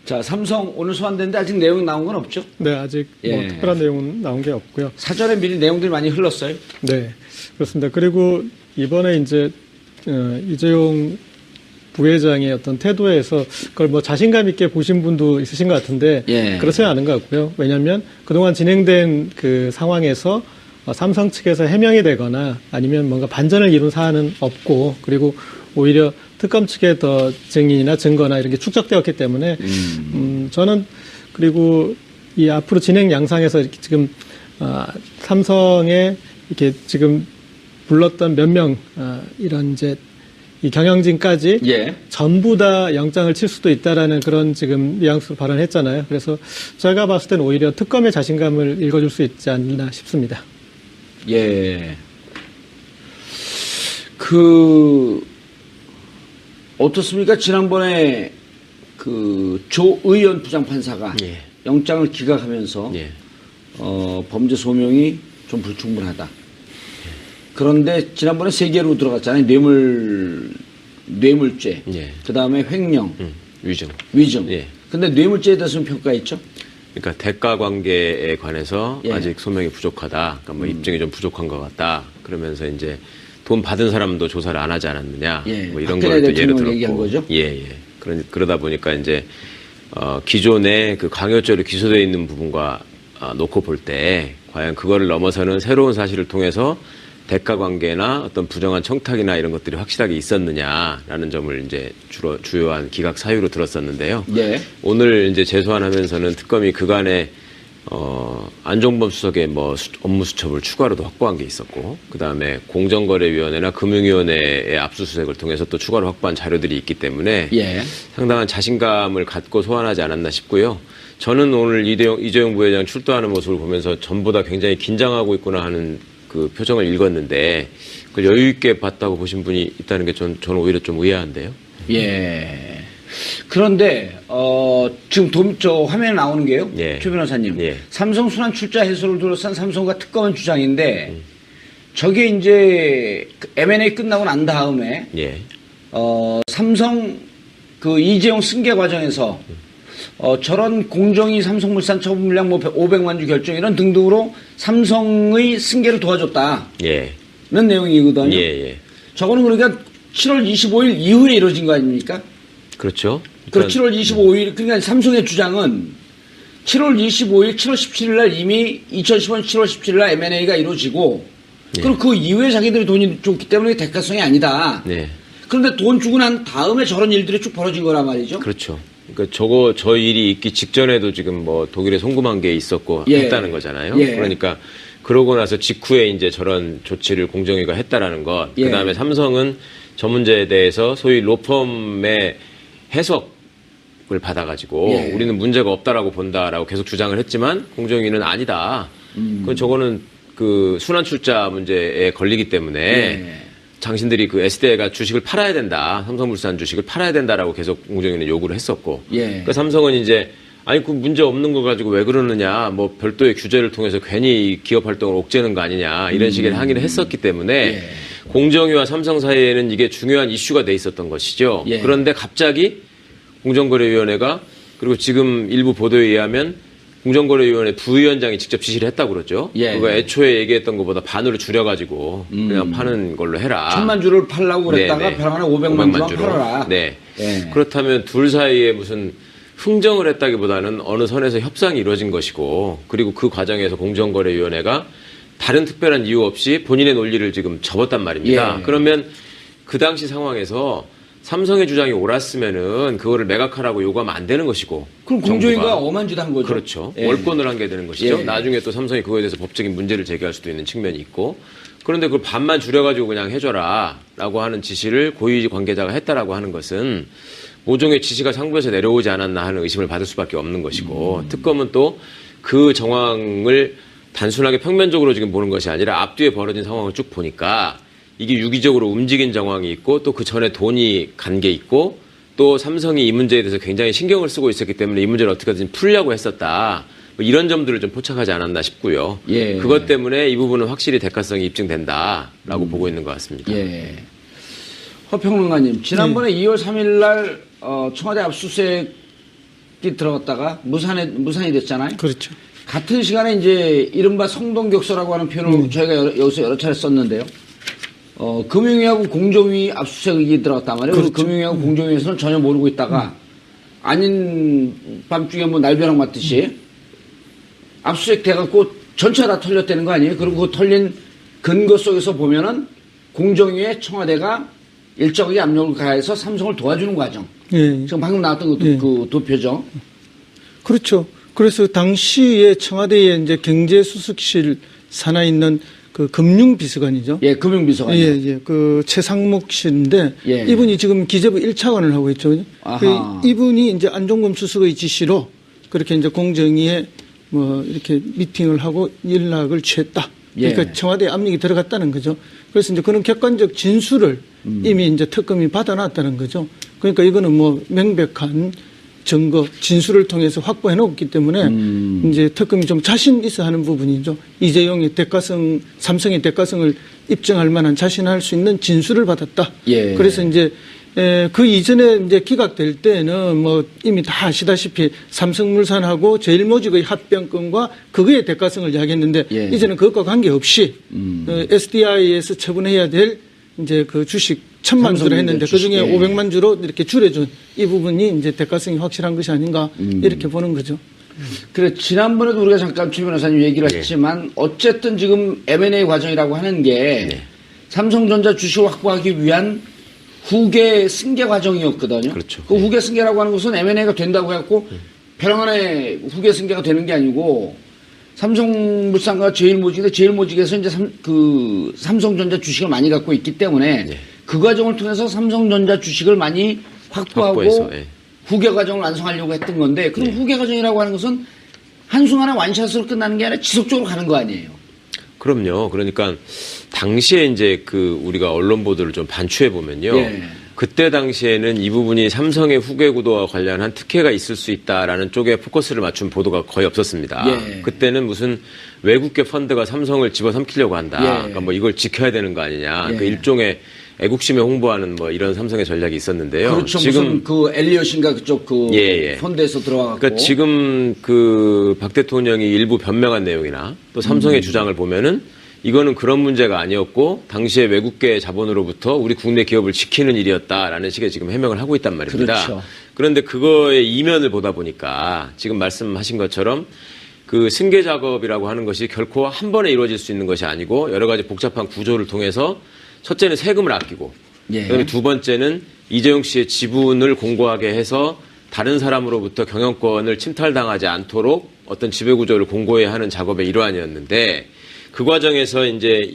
자, 삼성 오늘 소환됐는데 아직 내용 나온 건 없죠? 네, 아직 뭐 특별한 내용은 나온 게 없고요. 사전에 미리 내용들이 많이 흘렀어요? 네, 그렇습니다. 그리고 이번에 이제 이재용 부회장의 어떤 태도에서 그걸 뭐 자신감 있게 보신 분도 있으신 것 같은데 그렇지는 않은 것 같고요. 왜냐하면 그동안 진행된 그 상황에서 삼성 측에서 해명이 되거나 아니면 뭔가 반전을 이룬 사안은 없고, 그리고 오히려 특검 측에 더 증인이나 증거나 이런 게 축적되었기 때문에 저는, 그리고 이 앞으로 진행 양상에서 이렇게 지금 삼성에 이렇게 지금 불렀던 몇 명 이런 이제 이 경영진까지 전부 다 영장을 칠 수도 있다라는 그런 지금 뉘앙스로 발언했잖아요. 그래서 제가 봤을 때는 오히려 특검의 자신감을 읽어줄 수 있지 않나 싶습니다. 예. 어떻습니까? 지난번에 조 의원 부장판사가 영장을 기각하면서 범죄 소명이 좀 불충분하다. 그런데 지난번에 세 개로 들어갔잖아요. 뇌물죄, 그 다음에 횡령, 위증. 근데 뇌물죄에 대해서는 평가했죠? 그러니까 대가 관계에 관해서 아직 소명이 부족하다. 그러니까 뭐 입증이 좀 부족한 것 같다. 그러면서 이제 돈 받은 사람도 조사를 안 하지 않았느냐. 뭐 이런 걸 또 예를 들었고. 얘기한 거죠? 그러다 보니까 이제 기존에 그 강요죄로 기소되어 있는 부분과 놓고 볼 때 과연 그거를 넘어서는 새로운 사실을 통해서 대가 관계나 어떤 부정한 청탁이나 이런 것들이 확실하게 있었느냐라는 점을 이제 주요한 기각 사유로 들었었는데요. 오늘 이제 재소환하면서는 특검이 그간에 안종범 수석의 뭐 업무 수첩을 추가로도 확보한 게 있었고, 그 다음에 공정거래위원회나 금융위원회의 압수수색을 통해서 또 추가로 확보한 자료들이 있기 때문에 상당한 자신감을 갖고 소환하지 않았나 싶고요. 저는 오늘 이재용 부회장 출두하는 모습을 보면서 전부 다 굉장히 긴장하고 있구나 하는 그 표정을 읽었는데, 그걸 여유 있게 봤다고 보신 분이 있다는 게 저는 오히려 좀 의아한데요. 그런데 지금 저 화면에 나오는 게요, 최 변호사님. 삼성 순환 출자 해소를 둘러싼 삼성과 특검은 주장인데, 저게 이제 M&A 끝나고 난 다음에 삼성 그 이재용 승계 과정에서 저런 공정위 삼성물산 처분 물량 뭐 500만 주 결정 이런 등등으로 삼성의 승계를 도와줬다. 는 내용이거든요. 저거는 그러니까 7월 25일 이후에 이루어진 거 아닙니까? 그렇죠. 그러니까 7월 25일, 그러니까 삼성의 주장은 7월 25일, 7월 17일 날 이미 2015년 7월 17일 날 M&A가 이루어지고, 그리고 그 이후에 자기들이 돈이 줬기 때문에 대가성이 아니다. 그런데 돈 주고 난 다음에 저런 일들이 쭉 벌어진 거란 말이죠. 그렇죠. 그러니까 저 일이 있기 직전에도 지금 뭐 독일에 송금한 게 있었고 했다는 거잖아요. 그러니까 그러고 나서 직후에 이제 저런 조치를 공정위가 했다라는 것. 그 다음에 삼성은 저 문제에 대해서 소위 로펌의 해석을 받아가지고 우리는 문제가 없다라고 본다라고 계속 주장을 했지만 공정위는 아니다. 그건 저거는 그 순환 출자 문제에 걸리기 때문에 당신들이 그 SDI가 주식을 팔아야 된다. 삼성물산 주식을 팔아야 된다라고 계속 공정위는 요구를 했었고. 그러니까 삼성은 이제 아니 그 문제 없는 거 가지고 왜 그러느냐. 뭐 별도의 규제를 통해서 괜히 기업 활동을 옥죄는 거 아니냐. 이런 식의 항의를 했었기 때문에 공정위와 삼성 사이에는 이게 중요한 이슈가 돼 있었던 것이죠. 그런데 갑자기 공정거래위원회가, 그리고 지금 일부 보도에 의하면 공정거래위원회 부위원장이 직접 지시를 했다고 그러죠. 그거 애초에 얘기했던 것보다 반으로 줄여가지고 그냥 파는 걸로 해라. 1000만 주를 팔라고 그랬다가 벼랑하나 500만 주만 팔아라. 그렇다면 둘 사이에 무슨 흥정을 했다기보다는 어느 선에서 협상이 이루어진 것이고, 그리고 그 과정에서 공정거래위원회가 다른 특별한 이유 없이 본인의 논리를 지금 접었단 말입니다. 그러면 그 당시 상황에서 삼성의 주장이 옳았으면은 그거를 매각하라고 요구하면 안 되는 것이고. 그럼 공정위가 엄한짓 한 거죠. 그렇죠. 월권을 한 게 되는 것이죠. 나중에 또 삼성이 그거에 대해서 법적인 문제를 제기할 수도 있는 측면이 있고. 그런데 그걸 반만 줄여가지고 그냥 해줘라 라고 하는 지시를 고위 관계자가 했다라고 하는 것은 모종의 지시가 상부에서 내려오지 않았나 하는 의심을 받을 수밖에 없는 것이고, 특검은 또 그 정황을 단순하게 평면적으로 지금 보는 것이 아니라 앞뒤에 벌어진 상황을 쭉 보니까 이게 유기적으로 움직인 정황이 있고, 또 그 전에 돈이 간 게 있고, 또 삼성이 이 문제에 대해서 굉장히 신경을 쓰고 있었기 때문에 이 문제를 어떻게든 풀려고 했었다. 뭐 이런 점들을 좀 포착하지 않았나 싶고요. 그것 때문에 이 부분은 확실히 대가성이 입증된다라고 보고 있는 것 같습니다. 허평론가님, 지난번에 2월 3일 날 청와대 압수수색 압수수색이 들어갔다가 무산이 됐잖아요. 그렇죠. 같은 시간에 이제 이른바 성동격서라고 하는 표현을 저희가 여기서 여러 차례 썼는데요. 금융위하고 공정위 압수수색이 들어갔단 말이에요. 그렇죠. 금융위하고 공정위에서는 전혀 모르고 있다가 아닌 밤중에 뭐 날벼락 맞듯이 압수수색 돼갖고 전체가 다 털렸다는 거 아니에요? 그리고 그 털린 근거 속에서 보면은 공정위에 청와대가 일정하게 압력을 가해서 삼성을 도와주는 과정. 예. 지금 방금 나왔던 그 도표죠. 그렇죠. 그래서 당시에 청와대에 이제 경제수석실 산하에 있는 그 금융비서관이죠. 예, 금융비서관. 예, 예. 그 최상목 씨인데 예. 이분이 지금 기재부 1차관을 하고 있죠. 그 이분이 이제 안종범 수석의 지시로 그렇게 이제 공정위에 뭐 이렇게 미팅을 하고 연락을 취했다. 그러니까 예. 청와대에 압력이 들어갔다는 거죠. 그래서 이제 그런 객관적 진술을 이미 이제 특검이 받아놨다는 거죠. 그러니까 이거는 뭐 명백한 증거, 진술을 통해서 확보해 놓았기 때문에 이제 특검이 좀 자신 있어 하는 부분이죠. 이재용의 대가성, 삼성의 대가성을 입증할 만한 자신할 수 있는 진술을 받았다. 예. 그래서 이제 그 이전에 이제 기각될 때는 뭐 이미 다 아시다시피 삼성물산하고 제일모직의 합병권과 그거의 대가성을 이야기했는데 예. 이제는 그것과 관계없이 SDI에서 처분해야 될 이제 그 주식 1,000만 주로 했는데 그중에 예. 500만 주로 이렇게 줄여준 이 부분이 이제 대가성이 확실한 것이 아닌가 이렇게 보는 거죠. 그래, 지난번에도 우리가 잠깐 최 변호사님 얘기를 했지만 어쨌든 지금 M&A 과정이라고 하는 게 삼성전자 주식을 확보하기 위한 후계 승계 과정이었거든요. 그렇죠. 그 후계 승계라고 하는 것은 M&A가 된다고 해갖고 벼랑안에 후계 승계가 되는 게 아니고 삼성물산과 제일모직인데 제일모직에서 이제 삼성전자 주식을 많이 갖고 있기 때문에 그 과정을 통해서 삼성전자 주식을 많이 확보하고 확보해서, 예. 후계 과정을 완성하려고 했던 건데 그럼 후계 과정이라고 하는 것은 한순간에 완샷으로 끝나는 게 아니라 지속적으로 가는 거 아니에요? 그럼요. 그러니까 당시에 이제 그 우리가 언론 보도를 좀 반추해 보면요. 예. 그때 당시에는 이 부분이 삼성의 후계 구도와 관련한 특혜가 있을 수 있다라는 쪽에 포커스를 맞춘 보도가 거의 없었습니다. 예. 그때는 무슨 외국계 펀드가 삼성을 집어삼키려고 한다. 예. 그러니까 뭐 이걸 지켜야 되는 거 아니냐. 예. 그 일종의 애국심에 홍보하는 뭐 이런 삼성의 전략이 있었는데요. 그렇죠. 지금 무슨 그 엘리엇인가 그쪽 그 예. 펀드에서 들어가고. 그러니까 지금 그 박 대통령이 일부 변명한 내용이나 또 삼성의 주장을 보면은 이거는 그런 문제가 아니었고 당시에 외국계 자본으로부터 우리 국내 기업을 지키는 일이었다라는 식의 지금 해명을 하고 있단 말입니다. 그렇죠. 그런데 그거의 이면을 보다 보니까 지금 말씀하신 것처럼 그 승계 작업이라고 하는 것이 결코 한 번에 이루어질 수 있는 것이 아니고 여러 가지 복잡한 구조를 통해서 첫째는 세금을 아끼고 예. 그다음에 두 번째는 이재용 씨의 지분을 공고하게 해서 다른 사람으로부터 경영권을 침탈당하지 않도록 어떤 지배구조를 공고해야 하는 작업의 일환이었는데 그 과정에서 이제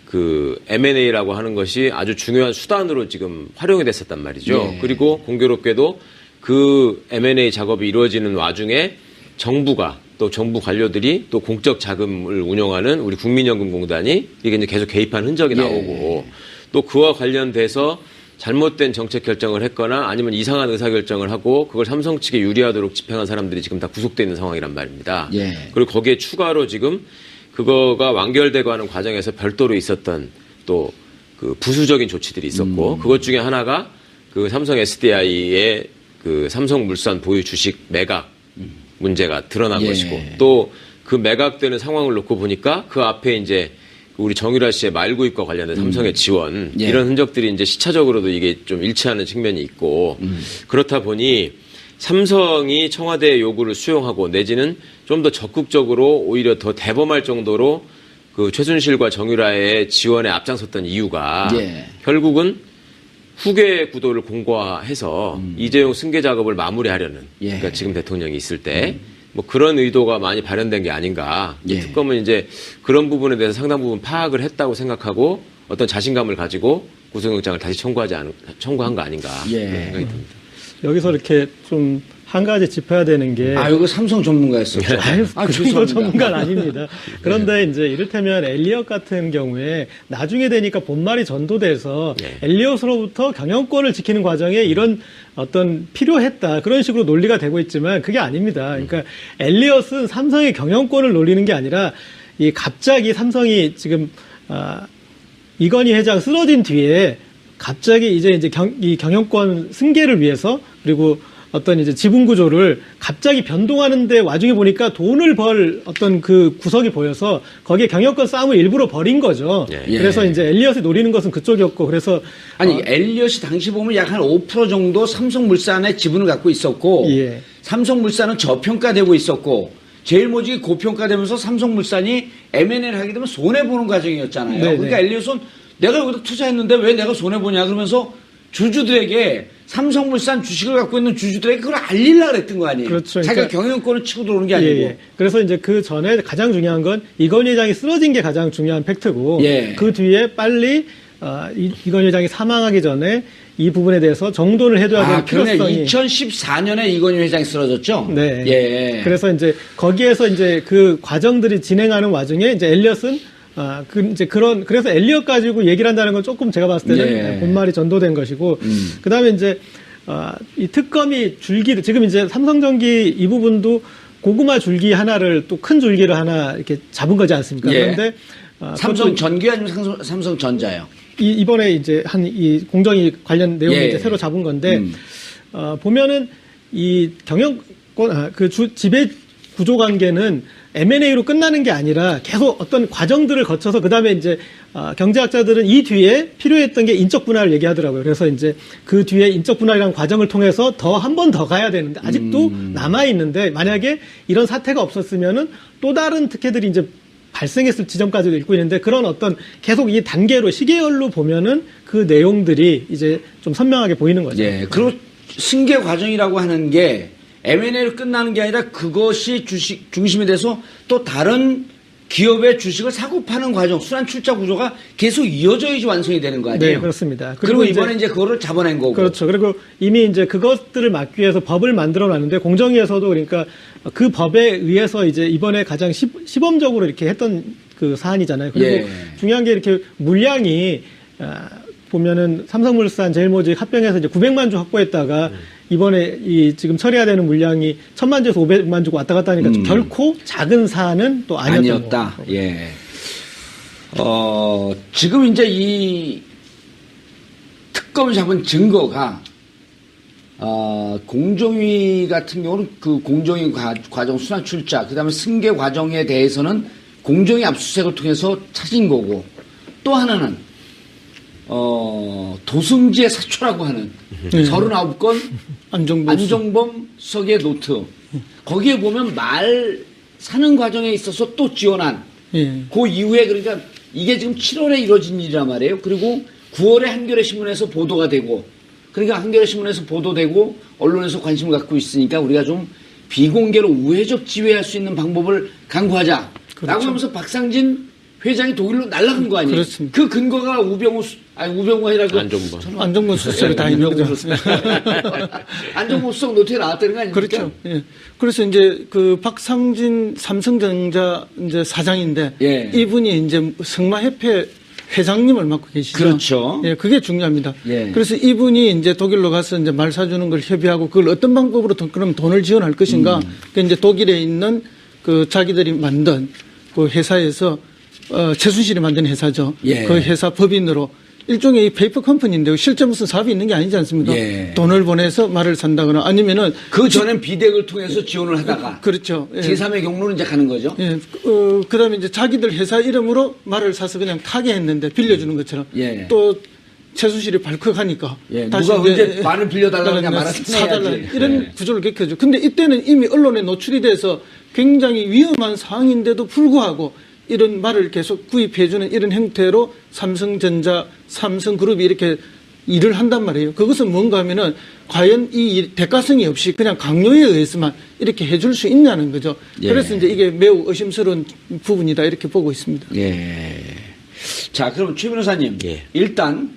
그 M&A라고 하는 것이 아주 중요한 수단으로 지금 활용이 됐었단 말이죠. 예. 그리고 공교롭게도 그 M&A 작업이 이루어지는 와중에 정부가 또 정부 관료들이 또 공적 자금을 운영하는 우리 국민연금공단이 이게 이제 계속 개입한 흔적이 나오고 또 그와 관련돼서 잘못된 정책 결정을 했거나 아니면 이상한 의사결정을 하고 그걸 삼성 측에 유리하도록 집행한 사람들이 지금 다 구속되어 있는 상황이란 말입니다. 예. 그리고 거기에 추가로 지금 그거가 완결되고 하는 과정에서 별도로 있었던 또 그 부수적인 조치들이 있었고 그것 중에 하나가 그 삼성 SDI의 그 삼성물산 보유 주식 매각 문제가 드러난 예. 것이고 또 그 매각되는 상황을 놓고 보니까 그 앞에 이제 우리 정유라 씨의 말구입과 관련된 삼성의 지원 예. 이런 흔적들이 이제 시차적으로도 이게 좀 일치하는 측면이 있고 그렇다 보니 삼성이 청와대의 요구를 수용하고 내지는 좀 더 적극적으로 오히려 더 대범할 정도로 그 최순실과 정유라의 지원에 앞장섰던 이유가 예. 결국은 후계 구도를 공고화해서 이재용 승계 작업을 마무리하려는 예. 그러니까 지금 대통령이 있을 때 뭐 그런 의도가 많이 발현된 게 아닌가. 이 예. 특검은 이제 그런 부분에 대해서 상당 부분 파악을 했다고 생각하고 어떤 자신감을 가지고 구속영장을 다시 청구한 거 아닌가 예. 그런 생각이 듭니다. 여기서 이렇게 좀 한 가지 짚어야 되는 게 이거 삼성 전문가였었죠. 아유, 그 정도 죄송합니다. 전문가는 아닙니다. 그런데 이제 이를테면 엘리엇 같은 경우에 나중에 되니까 본말이 전도돼서 엘리엇으로부터 경영권을 지키는 과정에 이런 어떤 필요했다 그런 식으로 논리가 되고 있지만 그게 아닙니다. 그러니까 엘리엇은 삼성의 경영권을 노리는 게 아니라 이 갑자기 삼성이 지금 이건희 회장 쓰러진 뒤에 갑자기 이제 이 경영권 승계를 위해서 그리고 어떤 이제 지분 구조를 갑자기 변동하는데 와중에 보니까 돈을 벌 어떤 그 구석이 보여서 거기에 경영권 싸움을 일부러 벌인 거죠. 예. 그래서 이제 엘리엇이 노리는 것은 그쪽이었고 그래서 아니 엘리엇이 당시 보면 약 한 5% 정도 삼성물산의 지분을 갖고 있었고 예. 삼성물산은 저평가되고 있었고 제일모직이 고평가되면서 삼성물산이 M&A를 하게 되면 손해보는 과정이었잖아요. 네네. 그러니까 엘리엇은 내가 여기다 투자했는데 왜 내가 손해보냐 그러면서 주주들에게 삼성물산 주식을 갖고 있는 주주들에게 그걸 알리려고 그랬던 거 아니에요. 그렇죠. 자기가 경영권을 치고 들어오는 게 아니고. 예. 그래서 이제 그 전에 가장 중요한 건 이건희 회장이 쓰러진 게 가장 중요한 팩트고 예. 그 뒤에 빨리 이건희 회장이 사망하기 전에 이 부분에 대해서 정돈을 해둬야 되는 그러네. 필요성이 2014년에 이건희 회장이 쓰러졌죠? 네. 예. 그래서 이제 거기에서 이제 그 과정들이 진행하는 와중에 이제 엘리엇은 그래서 엘리엇 가지고 얘기를 한다는 건 조금 제가 봤을 때는 예. 본말이 전도된 것이고 그다음에 이제 이 특검이 줄기를 지금 이제 삼성전기 이 부분도 고구마 줄기 하나를 또 큰 줄기를 하나 이렇게 잡은 거지 않습니까? 예. 그런데 삼성전기 아니면 삼성전자요? 이번에 이제 이 공정위 관련 내용을 예. 이제 새로 잡은 건데 보면은 이 경영권 지배 구조 관계는 M&A로 끝나는 게 아니라 계속 어떤 과정들을 거쳐서 그다음에 이제 경제학자들은 이 뒤에 필요했던 게 인적 분할을 얘기하더라고요. 그래서 이제 그 뒤에 인적 분할이라는 과정을 통해서 한 번 더 가야 되는데 아직도 남아 있는데 만약에 이런 사태가 없었으면은 또 다른 특혜들이 이제 발생했을 지점까지도 읽고 있는데 그런 어떤 계속 이 단계로 시계열로 보면은 그 내용들이 이제 좀 선명하게 보이는 거죠. 예. 그리고 승계 과정이라고 하는 게 M&A로 끝나는 게 아니라 그것이 주식 중심이 돼서 또 다른 기업의 주식을 사고 파는 과정, 순환 출자 구조가 계속 이어져야지 완성이 되는 거 아니에요? 네, 그렇습니다. 그리고 이번에 이제 그거를 잡아낸 거고. 그렇죠. 그리고 이미 이제 그것들을 막기 위해서 법을 만들어 놨는데 공정위에서도 그러니까 그 법에 의해서 이제 이번에 가장 시범적으로 이렇게 했던 그 사안이잖아요. 그리고 예. 중요한 게 이렇게 물량이 보면은 삼성물산 제일모직 합병해서 이제 900만 주 확보했다가 이번에 지금 처리해야 되는 물량이 1000만 주에서 500만 주고 왔다 갔다 하니까 좀 결코 작은 사안은 또 아니었다. 예. 지금 이제 이 특검을 잡은 증거가 공정위 같은 경우는 그 공정위 과정 순환 출자, 그 다음에 승계 과정에 대해서는 공정위 압수수색을 통해서 찾은 거고 또 하나는 도승지의 사초라고 하는 39건 안종범 수석의 노트. 거기에 보면 말 사는 과정에 있어서 또 지원한 그 이후에 그러니까 이게 지금 7월에 이루어진 일이란 말이에요. 그리고 9월에 한겨레 신문에서 보도가 되고 그러니까 한겨레 신문에서 보도되고 언론에서 관심을 갖고 있으니까 우리가 좀 비공개로 우회적 지휘할 수 있는 방법을 강구하자. 그렇죠. 라고 하면서 박상진 회장이 독일로 날아간 거 아니에요? 그렇습니다. 그 근거가 우병우가 아니라 안종범 수석이 다 있는 거죠. 안종범 수석 노트에 나왔다는 거 아닙니까? 그렇죠. 예. 그래서 이제 그 박상진 삼성전자 이제 사장인데 예. 이분이 이제 성마협회 회장님을 맡고 계시죠. 그렇죠. 예, 그게 중요합니다. 예. 그래서 이분이 이제 독일로 가서 이제 말 사주는 걸 협의하고 그걸 어떤 방법으로 그럼 돈을 지원할 것인가. 그 이제 독일에 있는 그 자기들이 만든 그 회사에서 최순실이 만든 회사죠. 예. 그 회사 법인으로 일종의 이 페이퍼 컴퍼니인데 실제 무슨 사업이 있는 게 아니지 않습니까? 예. 돈을 보내서 말을 산다거나 아니면은 그 전엔 비덱을 통해서 지원을 하다가 그렇죠. 예. 제3의 경로는 이제 가는 거죠. 예. 그다음에 이제 자기들 회사 이름으로 말을 사서 그냥 타게 했는데 빌려주는 것처럼 예. 또 최순실이 발컥하니까 예. 다시 누가 이제 언제 말을 빌려달라고 그냥 말을 사달라 해야지. 이런 예. 구조를 겪어죠. 근데 이때는 이미 언론에 노출이 돼서 굉장히 위험한 상황인데도 불구하고 이런 말을 계속 구입해주는 이런 형태로 삼성전자, 삼성그룹이 이렇게 일을 한단 말이에요. 그것은 뭔가 하면은 과연 이 대가성이 없이 그냥 강요에 의해서만 이렇게 해줄 수 있냐는 거죠. 예. 그래서 이제 이게 매우 의심스러운 부분이다 이렇게 보고 있습니다. 예. 자, 그럼 최 변호사님. 예. 일단,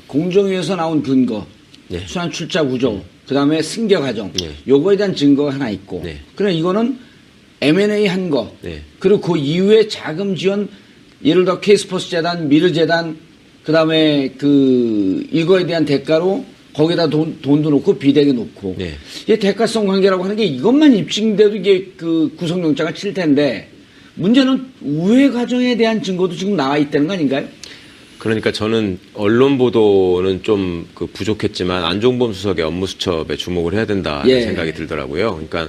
공정위에서 나온 근거, 예. 순환 출자 구조, 그 다음에 승계 과정, 예. 요거에 대한 증거가 하나 있고, 네. 그래, 이거는 M&A 한 거, 네. 그리고 그 이후에 자금 지원, 예를 들어 K스포츠 재단, 미르 재단, 그 다음에 이거에 대한 대가로 거기다 돈도 놓고 비대기 놓고, 네. 이게 대가성 관계라고 하는 게 이것만 입증돼도 이게 그 구속영장을 칠 텐데, 문제는 우회 과정에 대한 증거도 지금 나와 있다는 거 아닌가요? 그러니까 저는 언론 보도는 좀 그 부족했지만 안종범 수석의 업무 수첩에 주목을 해야 된다는 예. 생각이 들더라고요. 그러니까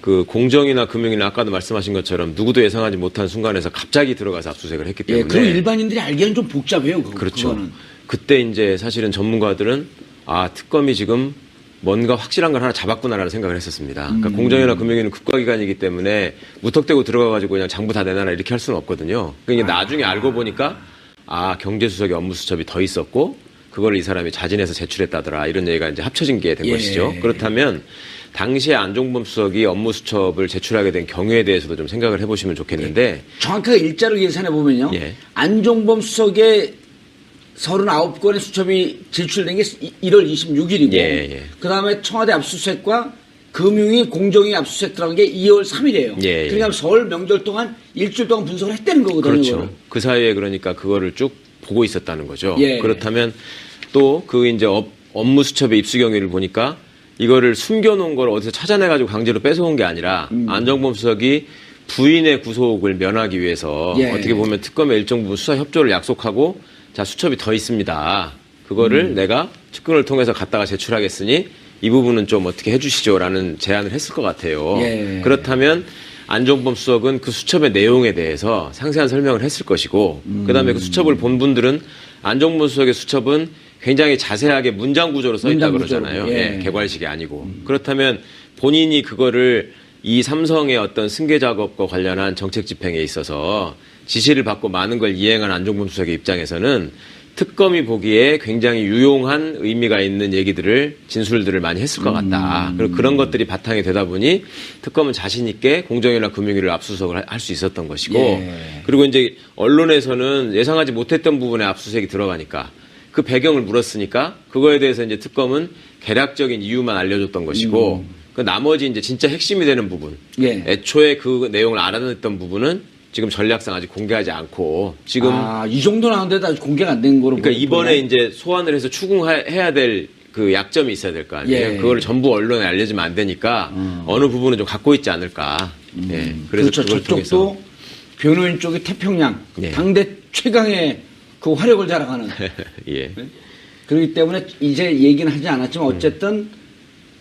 그 공정이나 금융이나 아까도 말씀하신 것처럼 누구도 예상하지 못한 순간에서 갑자기 들어가서 압수수색을 했기 때문에. 예, 그리고 일반인들이 알기에는 좀 복잡해요. 그렇죠. 그거는. 그때 이제 사실은 전문가들은 아, 특검이 지금 뭔가 확실한 걸 하나 잡았구나라는 생각을 했었습니다. 그러니까 공정이나 금융위는 국가기관이기 때문에 무턱대고 들어가가지고 그냥 장부 다 내놔라 이렇게 할 수는 없거든요. 그러니까 나중에 알고 보니까 아, 경제수석의 업무수첩이 더 있었고 그걸 이 사람이 자진해서 제출했다더라 이런 얘기가 이제 합쳐진 게 된 예. 것이죠. 그렇다면 당시에 안종범 수석이 업무수첩을 제출하게 된 경위에 대해서도 좀 생각을 해보시면 좋겠는데 정확하게 일자로 계산해 보면요. 예. 안종범 수석의 39건의 수첩이 제출된 게 1월 26일이고 예. 그다음에 청와대 압수수색과 금융위 공정위 압수수색 들어간 게 2월 3일이에요. 예. 그러니까 설 명절 동안 일주일 동안 분석을 했다는 거거든요. 그렇죠. 이거를. 그 사이에 그러니까 그거를 쭉 보고 있었다는 거죠. 예. 그렇다면 또 그 이제 업무 수첩의 입수 경위를 보니까 이거를 숨겨놓은 걸 어디서 찾아내가지고 강제로 뺏어온 게 아니라 안종범 수석이 부인의 구속을 면하기 위해서 예. 어떻게 보면 특검의 일정 부분 수사 협조를 약속하고 자 수첩이 더 있습니다. 그거를 내가 측근을 통해서 갖다가 제출하겠으니 이 부분은 좀 어떻게 해주시죠라는 제안을 했을 것 같아요. 예. 그렇다면 안종범 수석은 그 수첩의 내용에 대해서 상세한 설명을 했을 것이고 그다음에 그 수첩을 본 분들은 안종범 수석의 수첩은 굉장히 자세하게 문장 구조로 써 있다 문장 구조로. 그러잖아요. 예. 예, 개괄식이 아니고. 그렇다면 본인이 그거를 이 삼성의 어떤 승계 작업과 관련한 정책 집행에 있어서 지시를 받고 많은 걸 이행한 안종범 수석의 입장에서는 특검이 보기에 굉장히 유용한 의미가 있는 얘기들을 진술들을 많이 했을 것 같다. 그리고 그런 것들이 바탕이 되다 보니 특검은 자신 있게 공정이나 금융위를 압수수색을 할 수 있었던 것이고 예. 그리고 이제 언론에서는 예상하지 못했던 부분에 압수수색이 들어가니까 그 배경을 물었으니까 그거에 대해서 이제 특검은 개략적인 이유만 알려줬던 것이고 그 나머지 이제 진짜 핵심이 되는 부분 예. 애초에 그 내용을 알아냈던 부분은 지금 전략상 아직 공개하지 않고 지금 이 정도 나왔는데도 아직 공개가 안 된 거로. 그러니까 이번에 이제 소환을 해서 추궁해야 될 그 약점이 있어야 될 거 아니에요. 예. 그거를 전부 언론에 알려주면 안 되니까 어느 부분은 좀 갖고 있지 않을까. 예. 그래서 그렇죠. 그걸 통해서 저쪽도 변호인 쪽이 태평양 예. 당대 최강의 그 화력을 자랑하는. 예. 그렇기 때문에 이제 얘기는 하지 않았지만 어쨌든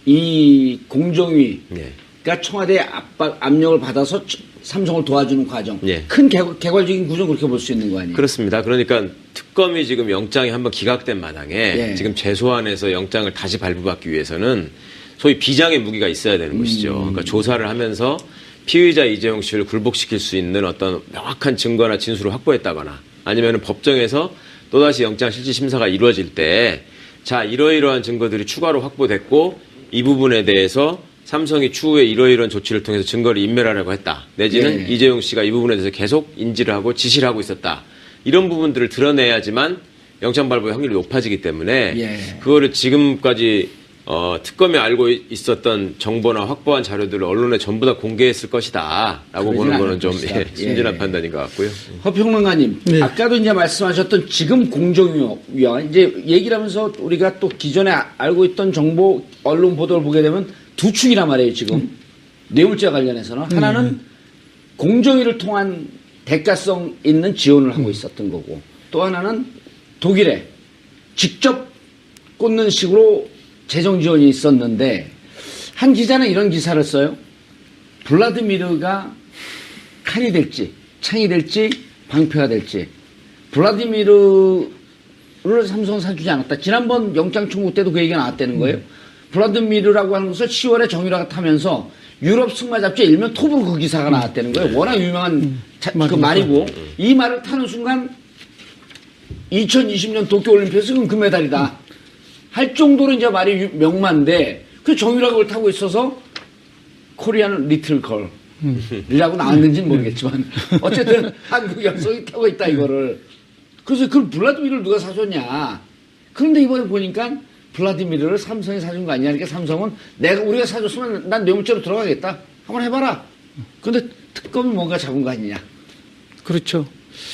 이 공정위가 예. 청와대 압력을 받아서 삼성을 도와주는 과정. 예. 큰 개괄적인 구조는 그렇게 볼 수 있는 거 아니에요? 그렇습니다. 그러니까 특검이 지금 영장이 한번 기각된 마당에 예. 지금 재소환해서 영장을 다시 발부받기 위해서는 소위 비장의 무기가 있어야 되는 것이죠. 그러니까 조사를 하면서 피의자 이재용 씨를 굴복시킬 수 있는 어떤 명확한 증거나 진술을 확보했다거나 아니면 법정에서 또다시 영장 실질 심사가 이루어질 때 자, 이러이러한 증거들이 추가로 확보됐고 이 부분에 대해서 삼성이 추후에 이러이러한 조치를 통해서 증거를 인멸하려고 했다. 내지는 예. 이재용 씨가 이 부분에 대해서 계속 인지를 하고 지시를 하고 있었다. 이런 부분들을 드러내야지만 영장 발부의 확률이 높아지기 때문에 예. 그거를 지금까지 특검이 알고 있었던 정보나 확보한 자료들을 언론에 전부 다 공개했을 것이다. 라고 그러진 보는 거는 않을 좀 것이다. 순진한 예. 판단인 것 같고요. 허평론가님, 네. 아까도 이제 말씀하셨던 지금 공정위와 이제 얘기를 하면서 우리가 또 기존에 알고 있던 정보 언론 보도를 보게 되면 두 축이란 말이에요, 지금. 뇌물죄와 관련해서는. 하나는 공정위를 통한 대가성 있는 지원을 하고 있었던 거고 또 하나는 독일에 직접 꽂는 식으로 재정 지원이 있었는데 한 기자는 이런 기사를 써요. 블라디미르가 칼이 될지 창이 될지 방패가 될지 블라디미르를 삼성은 사주지 않았다. 지난번 영장 청구 때도 그 얘기가 나왔다는 거예요. 블라디미르라고 하는 것을 10월에 정유라가 타면서 유럽 승마 잡지 일명 톱으로 그 기사가 나왔다는 거예요. 워낙 유명한 그 말이고 이 말을 타는 순간 2020년 도쿄올림픽에서 금메달이다. 할 정도로 이제 말이 명만데 그 정유라가 그걸 타고 있어서 코리안 리틀 걸이라고 나왔는지는 모르겠지만 어쨌든 한국 여성이 타고 있다 이거를. 그래서 그 블라디미르를 누가 사줬냐. 그런데 이번에 보니까 블라디미르를 삼성이 사준 거 아니냐. 그러니까 삼성은 우리가 사줬으면 난 뇌물죄로 들어가겠다. 한번 해봐라. 그런데 특검이 뭔가 잡은 거 아니냐. 그렇죠.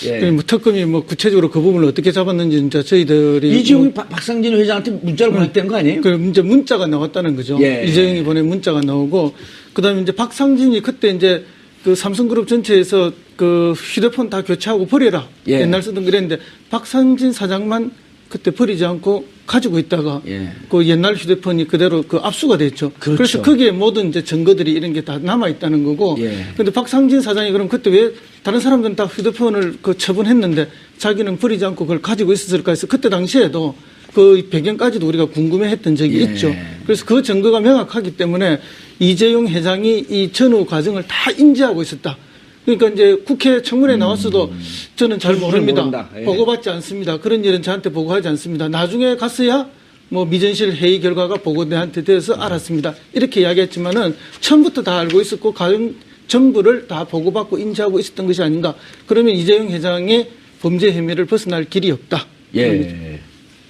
예. 뭐 특검이 뭐 구체적으로 그 부분을 어떻게 잡았는지 진짜 저희들이 이재용이 박상진 회장한테 문자를 보냈다는 거 아니에요? 그 이제 문자가 나왔다는 거죠. 예. 이재용이 보낸 문자가 나오고 그다음에 이제 박상진이 그때 이제 그 삼성그룹 전체에서 그 휴대폰 다 교체하고 버려라. 예. 옛날 쓰던 그랬는데 박상진 사장만 그때 버리지 않고 가지고 있다가 예. 그 옛날 휴대폰이 그대로 그 압수가 됐죠. 그렇죠. 그래서 거기에 모든 이제 증거들이 이런 게 다 남아 있다는 거고. 예. 근데 박상진 사장이 그럼 그때 왜 다른 사람들은 다 휴대폰을 그 처분했는데 자기는 버리지 않고 그걸 가지고 있었을까 해서 그때 당시에도 그 배경까지도 우리가 궁금해했던 적이 예. 있죠. 그래서 그 증거가 명확하기 때문에 이재용 회장이 이 전후 과정을 다 인지하고 있었다. 그러니까 이제 국회 청문회 나왔어도 저는 잘 모릅니다. 모른다. 예. 보고받지 않습니다. 그런 일은 저한테 보고하지 않습니다. 나중에 갔어야 뭐 미전실 회의 결과가 보고대한테 돼서 알았습니다. 이렇게 이야기했지만은 처음부터 다 알고 있었고 과정 전부를 다 보고받고 인지하고 있었던 것이 아닌가. 그러면 이재용 회장의 범죄 혐의를 벗어날 길이 없다. 예.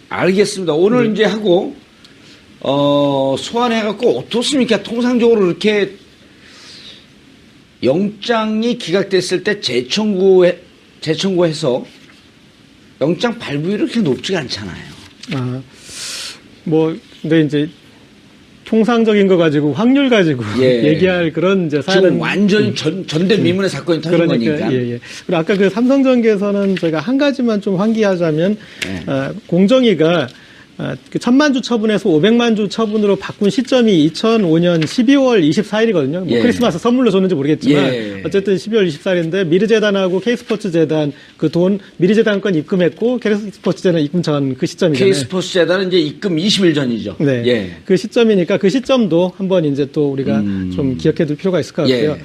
알겠습니다. 오늘 이제 하고, 소환해갖고 어떻습니까? 통상적으로 이렇게 영장이 기각됐을 때 재청구해서 영장 발부율이 그렇게 높지가 않잖아요. 근데 이제 통상적인 거 가지고 확률 가지고 예. 얘기할 그런 이제 사안은 지금 완전히 전대미문의 사건이 터진 거니까. 예. 그리고 아까 그 삼성전기에서는 저희가 한 가지만 좀 환기하자면 공정위가 그 1000만 주 처분에서 500만 주 처분으로 바꾼 시점이 2005년 12월 24일이거든요. 뭐 예. 크리스마스 선물로 줬는지 모르겠지만 예. 어쨌든 12월 24일인데 미르재단하고 K스포츠재단 그 돈 미르재단 건 입금했고 K스포츠재단 입금 전 그 시점이잖아요. K스포츠재단은 이제 입금 20일 전이죠. 네. 예. 그 시점이니까 그 시점도 한번 이제 또 우리가 좀 기억해 둘 필요가 있을 것 같고요. 예.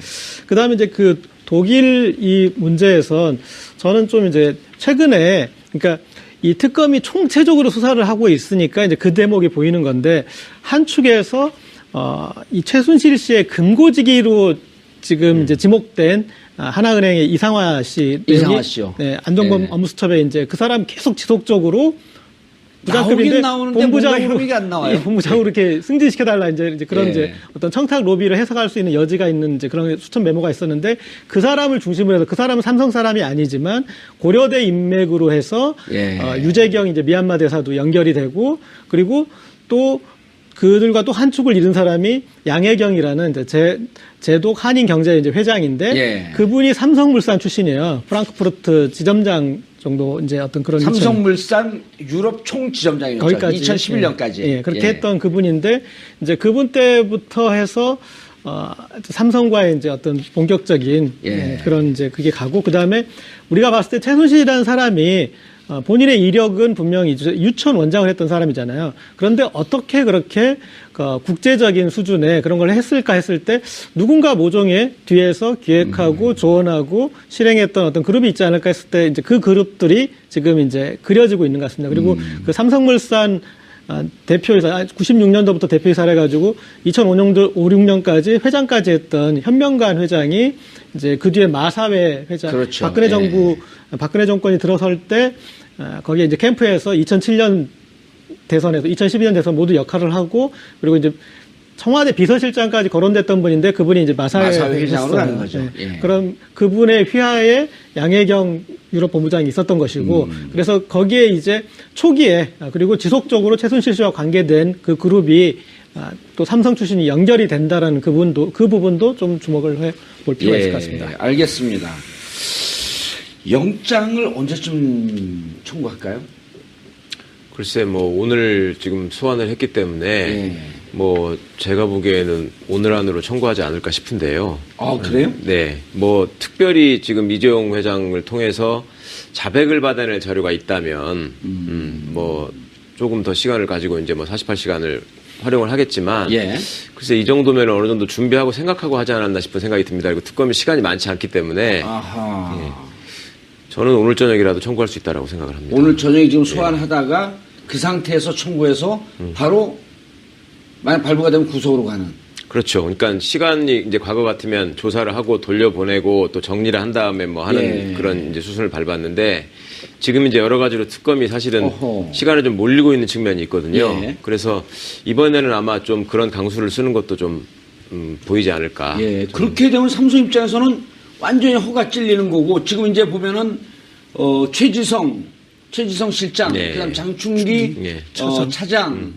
그 다음에 이제 그 독일 이 문제에선 저는 좀 이제 최근에 그러니까 이 특검이 총체적으로 수사를 하고 있으니까 이제 그 대목이 보이는 건데 한 축에서 이 최순실 씨의 금고지기로 지금 이제 지목된 하나은행의 이상화 씨요. 네, 안정범 예. 업무수첩에 이제 그 사람 계속 지속적으로 나오긴 나오는데 뭔가 혐의가 안 나와요. 본부장으로 이렇게 승진시켜달라 이제 그런 예. 이제 어떤 청탁 로비를 해석할 수 있는 여지가 있는 이제 그런 수천 메모가 있었는데 그 사람을 중심으로 해서 그 사람은 삼성 사람이 아니지만 고려대 인맥으로 해서 예. 유재경 이제 미얀마 대사도 연결이 되고 그리고 또 그들과 또 한 축을 이룬 사람이 양혜경이라는 이제 제독 한인경제 이제 회장인데 예. 그분이 삼성물산 출신이에요. 프랑크푸르트 지점장 정도 이제 어떤 그런 삼성물산 유럽 총지점장이었죠. 거기까지 2011년까지. 예, 그렇게 했던 그분인데 이제 그분 때부터 해서 삼성과의 이제 어떤 본격적인 그런 이제 그게 가고 그다음에 우리가 봤을 때 최순실이라는 사람이 본인의 이력은 분명히 유치원 원장을 했던 사람이잖아요. 그런데 어떻게 그렇게 국제적인 수준의 그런 걸 했을까 했을 때 누군가 모종의 뒤에서 기획하고 조언하고 실행했던 어떤 그룹이 있지 않을까 했을 때 이제 그 그룹들이 지금 이제 그려지고 있는 것 같습니다. 그리고 그 삼성물산 대표이사 96년도부터 대표이사를 해가지고 2005년도 6년까지 회장까지 했던 현명관 회장이 이제 그 뒤에 마사회 회장 그렇죠. 박근혜 정부 박근혜 정권이 들어설 때 거기에 이제 캠프에서 2007년 대선에서 2012년 대선 모두 역할을 하고 그리고 이제 청와대 비서실장까지 거론됐던 분인데 그분이 이제 마사회 회장으로 가는 거죠. 네. 예. 그럼 그분의 휘하에 양혜경 유럽 본부장이 있었던 것이고 그래서 거기에 이제 초기에 그리고 지속적으로 최순실 씨와 관계된 그 그룹이 또 삼성 출신이 연결이 된다라는 그 부분도 좀 주목을 해볼 필요가 있을 것 같습니다. 알겠습니다. 영장을 언제쯤 청구할까요? 글쎄 뭐 오늘 지금 소환을 했기 때문에 뭐 제가 보기에는 오늘 안으로 청구하지 않을까 싶은데요. 아 그래요? 네, 뭐 특별히 지금 이재용 회장을 통해서 자백을 받아낼 자료가 있다면 뭐 조금 더 시간을 가지고 이제 뭐 48시간을 활용을 하겠지만 글쎄 이 정도면 어느 정도 준비하고 생각하고 하지 않았나 싶은 생각이 듭니다. 그리고 특검이 시간이 많지 않기 때문에 저는 오늘 저녁이라도 청구할 수 있다라고 생각을 합니다. 오늘 저녁에 지금 소환하다가 그 상태에서 청구해서 바로 만약 발부가 되면 구속으로 가는. 그렇죠. 그러니까 시간이 이제 과거 같으면 조사를 하고 돌려보내고 또 정리를 한 다음에 뭐 하는 그런 이제 수순을 밟았는데 지금 이제 여러 가지로 특검이 사실은 시간을 좀 몰리고 있는 측면이 있거든요. 그래서 이번에는 아마 좀 그런 강수를 쓰는 것도 좀 보이지 않을까. 그렇게 되면 삼성 입장에서는 완전히 허가 찔리는 거고 지금 이제 보면은 최지성 실장, 그다음 장충기 차장,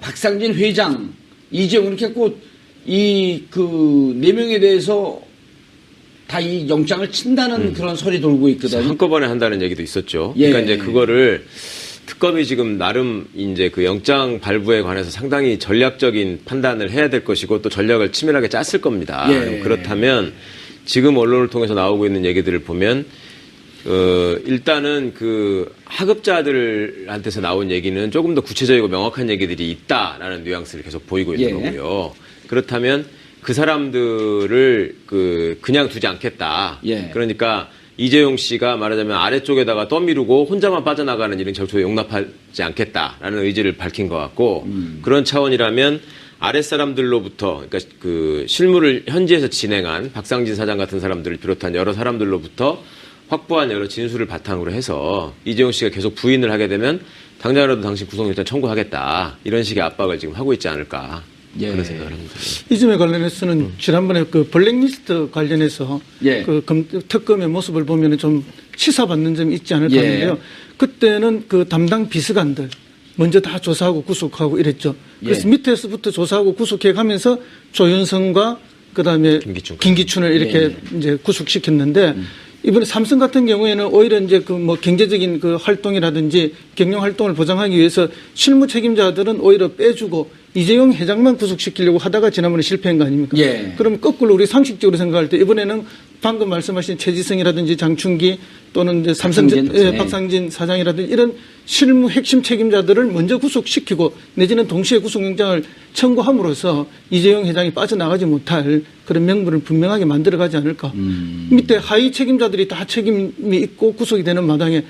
박상진 회장, 이재용 이렇게 했고 이 그 4명에 대해서 다 이 영장을 친다는 그런 설이 돌고 있거든요. 한꺼번에 한다는 얘기도 있었죠. 예. 그러니까 이제 그거를 특검이 지금 나름 이제 그 영장 발부에 관해서 상당히 전략적인 판단을 해야 될 것이고 또 전략을 치밀하게 짰을 겁니다. 예. 그렇다면 지금 언론을 통해서 나오고 있는 얘기들을 보면 일단은 그 하급자들한테서 나온 얘기는 조금 더 구체적이고 명확한 얘기들이 있다라는 뉘앙스를 계속 보이고 있는 예. 거고요. 그렇다면 그 사람들을 그냥 두지 않겠다. 예. 그러니까 이재용 씨가 말하자면 아래쪽에다가 떠미루고 혼자만 빠져나가는 일은 절대 용납하지 않겠다라는 의지를 밝힌 것 같고 그런 차원이라면 아랫사람들로부터 그러니까 그 실무를 현지에서 진행한 박상진 사장 같은 사람들을 비롯한 여러 사람들로부터 확보한 여러 진술을 바탕으로 해서 이재용 씨가 계속 부인을 하게 되면 당장이라도 당신 구속영장 청구하겠다 이런 식의 압박을 지금 하고 있지 않을까 예. 그런 생각을 합니다. 이 점에 관련해서는 지난번에 그 블랙리스트 관련해서 예. 그 특검의 모습을 보면 좀 치사받는 점이 있지 않을까 예. 하는데요. 그때는 그 담당 비서관들 먼저 다 조사하고 구속하고 이랬죠. 그래서 예. 밑에서부터 조사하고 구속해 가면서 조윤성과 그다음에 김기춘을 이렇게 이제 구속시켰는데 이번에 삼성 같은 경우에는 오히려 이제 그 뭐 경제적인 그 활동이라든지 경영 활동을 보장하기 위해서 실무 책임자들은 오히려 빼주고 이재용 회장만 구속시키려고 하다가 지난번에 실패한 거 아닙니까? 예. 그럼 거꾸로 우리 상식적으로 생각할 때 이번에는 방금 말씀하신 최지성이라든지 장충기 또는 이제 박상진 사장이라든지 이런 실무 핵심 책임자들을 먼저 구속시키고 내지는 동시에 구속영장을 청구함으로써 이재용 회장이 빠져나가지 못할 그런 명분을 분명하게 만들어가지 않을까. 밑에 하위 책임자들이 다 책임이 있고 구속이 되는 마당에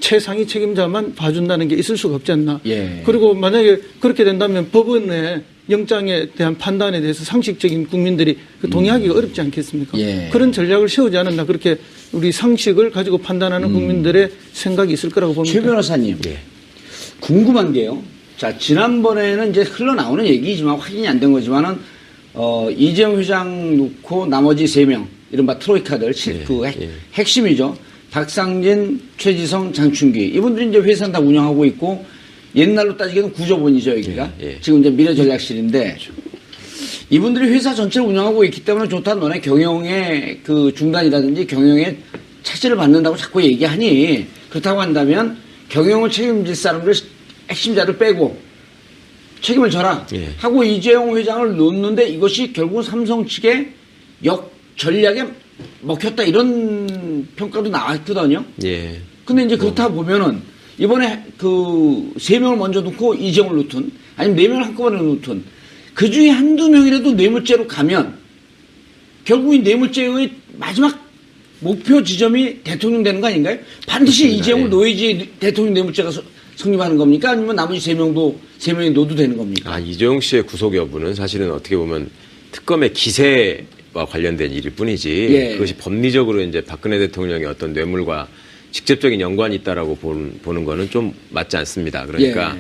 최상위 책임자만 봐준다는 게 있을 수가 없지 않나. 예. 그리고 만약에 그렇게 된다면 법원의 영장에 대한 판단에 대해서 상식적인 국민들이 동의하기가 어렵지 않겠습니까? 예. 그런 전략을 세우지 않았나 그렇게 우리 상식을 가지고 판단하는 국민들의 생각이 있을 거라고 봅니다. 최 변호사님, 궁금한 게요. 자, 지난번에는 이제 흘러나오는 얘기지만 확인이 안 된 거지만은 이재용 회장 놓고 나머지 3명, 이른바 트로이카들, 핵심이죠. 박상진, 최지성, 장충기. 이분들이 이제 회사는 다 운영하고 있고, 옛날로 따지기에는 구조본이죠, 여기가. 지금 이제 미래전략실인데, 이분들이 회사 전체를 운영하고 있기 때문에 좋다. 너네 경영의 그 중단이라든지 경영의 차질을 받는다고 자꾸 얘기하니, 그렇다고 한다면 경영을 책임질 사람들, 핵심자를 빼고 책임을 져라. 하고 이재용 회장을 놓는데 이것이 결국은 삼성 측의 전략에 먹혔다 이런 평가도 나왔거든요. 예. 근데 이제 그렇다 보면은 이번에 그 3명을 먼저 놓고 이재용을 놓든 아니면 4명을 한꺼번에 놓든 그 중에 한두 명이라도 뇌물죄로 가면 결국 이 뇌물죄의 마지막 목표 지점이 대통령 되는 거 아닌가요? 반드시 그렇습니다. 이재용을 놓아야지 대통령 뇌물죄가 성립하는 겁니까? 아니면 나머지 3명이 놓도 되는 겁니까? 이재용 씨의 구속 여부는 사실은 어떻게 보면 특검의 기세와 관련된 일일 뿐이지 그것이 법리적으로 이제 박근혜 대통령의 어떤 뇌물과 직접적인 연관이 있다라고 보는 거는 좀 맞지 않습니다. 그러니까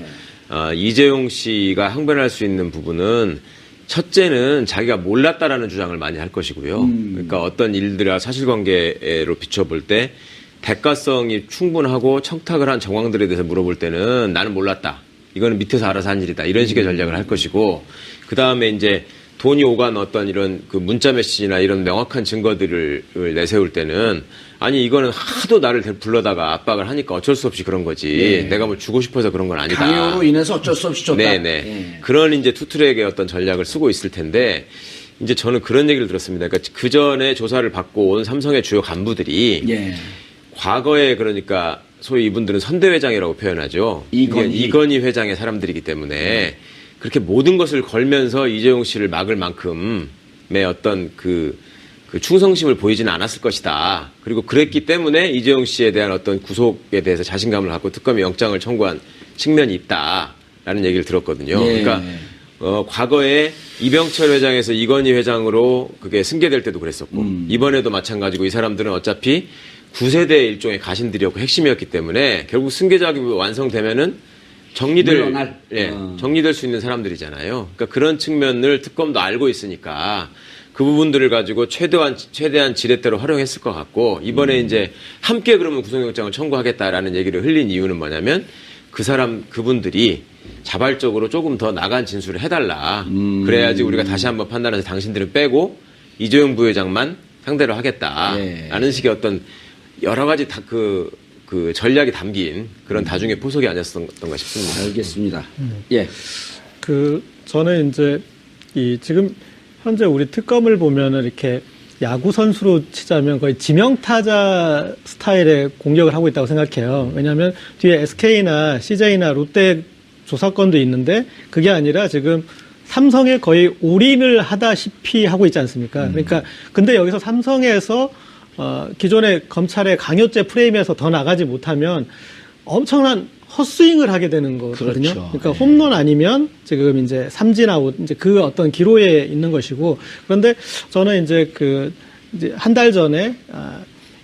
이재용 씨가 항변할 수 있는 부분은 첫째는 자기가 몰랐다라는 주장을 많이 할 것이고요. 그러니까 어떤 일들과 사실관계로 비춰볼 때 대가성이 충분하고 청탁을 한 정황들에 대해서 물어볼 때는 나는 몰랐다. 이거는 밑에서 알아서 한 일이다. 이런 식의 전략을 할 것이고 그 다음에 이제 돈이 오간 어떤 이런 그 문자 메시지나 이런 명확한 증거들을 내세울 때는 아니 이거는 하도 나를 불러다가 압박을 하니까 어쩔 수 없이 그런 거지. 내가 뭐 주고 싶어서 그런 건 아니다. 강요로 인해서 어쩔 수 없이 줬다. 네네. 그런 이제 투트랙의 어떤 전략을 쓰고 있을 텐데 이제 저는 그런 얘기를 들었습니다. 그러니까 그 전에 조사를 받고 온 삼성의 주요 간부들이 과거에 그러니까 소위 이분들은 선대회장이라고 표현하죠. 이건희 회장의 사람들이기 때문에 그렇게 모든 것을 걸면서 이재용 씨를 막을 만큼의 어떤 그 충성심을 보이지는 않았을 것이다. 그리고 그랬기 때문에 이재용 씨에 대한 어떤 구속에 대해서 자신감을 갖고 특검이 영장을 청구한 측면이 있다라는 얘기를 들었거든요. 그러니까 과거에 이병철 회장에서 이건희 회장으로 그게 승계될 때도 그랬었고 이번에도 마찬가지고 이 사람들은 어차피 9세대 일종의 가신들이었고 핵심이었기 때문에 결국 승계작이 완성되면은 정리될 수 있는 사람들이잖아요. 그러니까 그런 측면을 특검도 알고 있으니까 그 부분들을 가지고 최대한 지렛대로 활용했을 것 같고 이번에 이제 함께 그러면 구속영장을 청구하겠다라는 얘기를 흘린 이유는 뭐냐면 그분들이 자발적으로 조금 더 나간 진술을 해달라. 그래야지 우리가 다시 한번 판단해서 당신들은 빼고 이재용 부회장만 상대로 하겠다라는 식의 어떤 여러 가지 그 전략이 담긴 그런 다중의 포석이 아니었던가 싶습니다. 알겠습니다. 예. 저는 이제 지금 현재 우리 특검을 보면은 이렇게 야구 선수로 치자면 거의 지명타자 스타일의 공격을 하고 있다고 생각해요. 왜냐하면 뒤에 SK나 CJ나 롯데 조사건도 있는데 그게 아니라 지금 삼성에 거의 올인을 하다시피 하고 있지 않습니까? 그러니까 근데 여기서 삼성에서 기존의 검찰의 강요죄 프레임에서 더 나가지 못하면 엄청난 헛스윙을 하게 되는 거거든요. 그렇죠. 그러니까 홈런 아니면 지금 이제 삼진아웃 이제 그 어떤 기로에 있는 것이고 그런데 저는 이제 이제 한 달 전에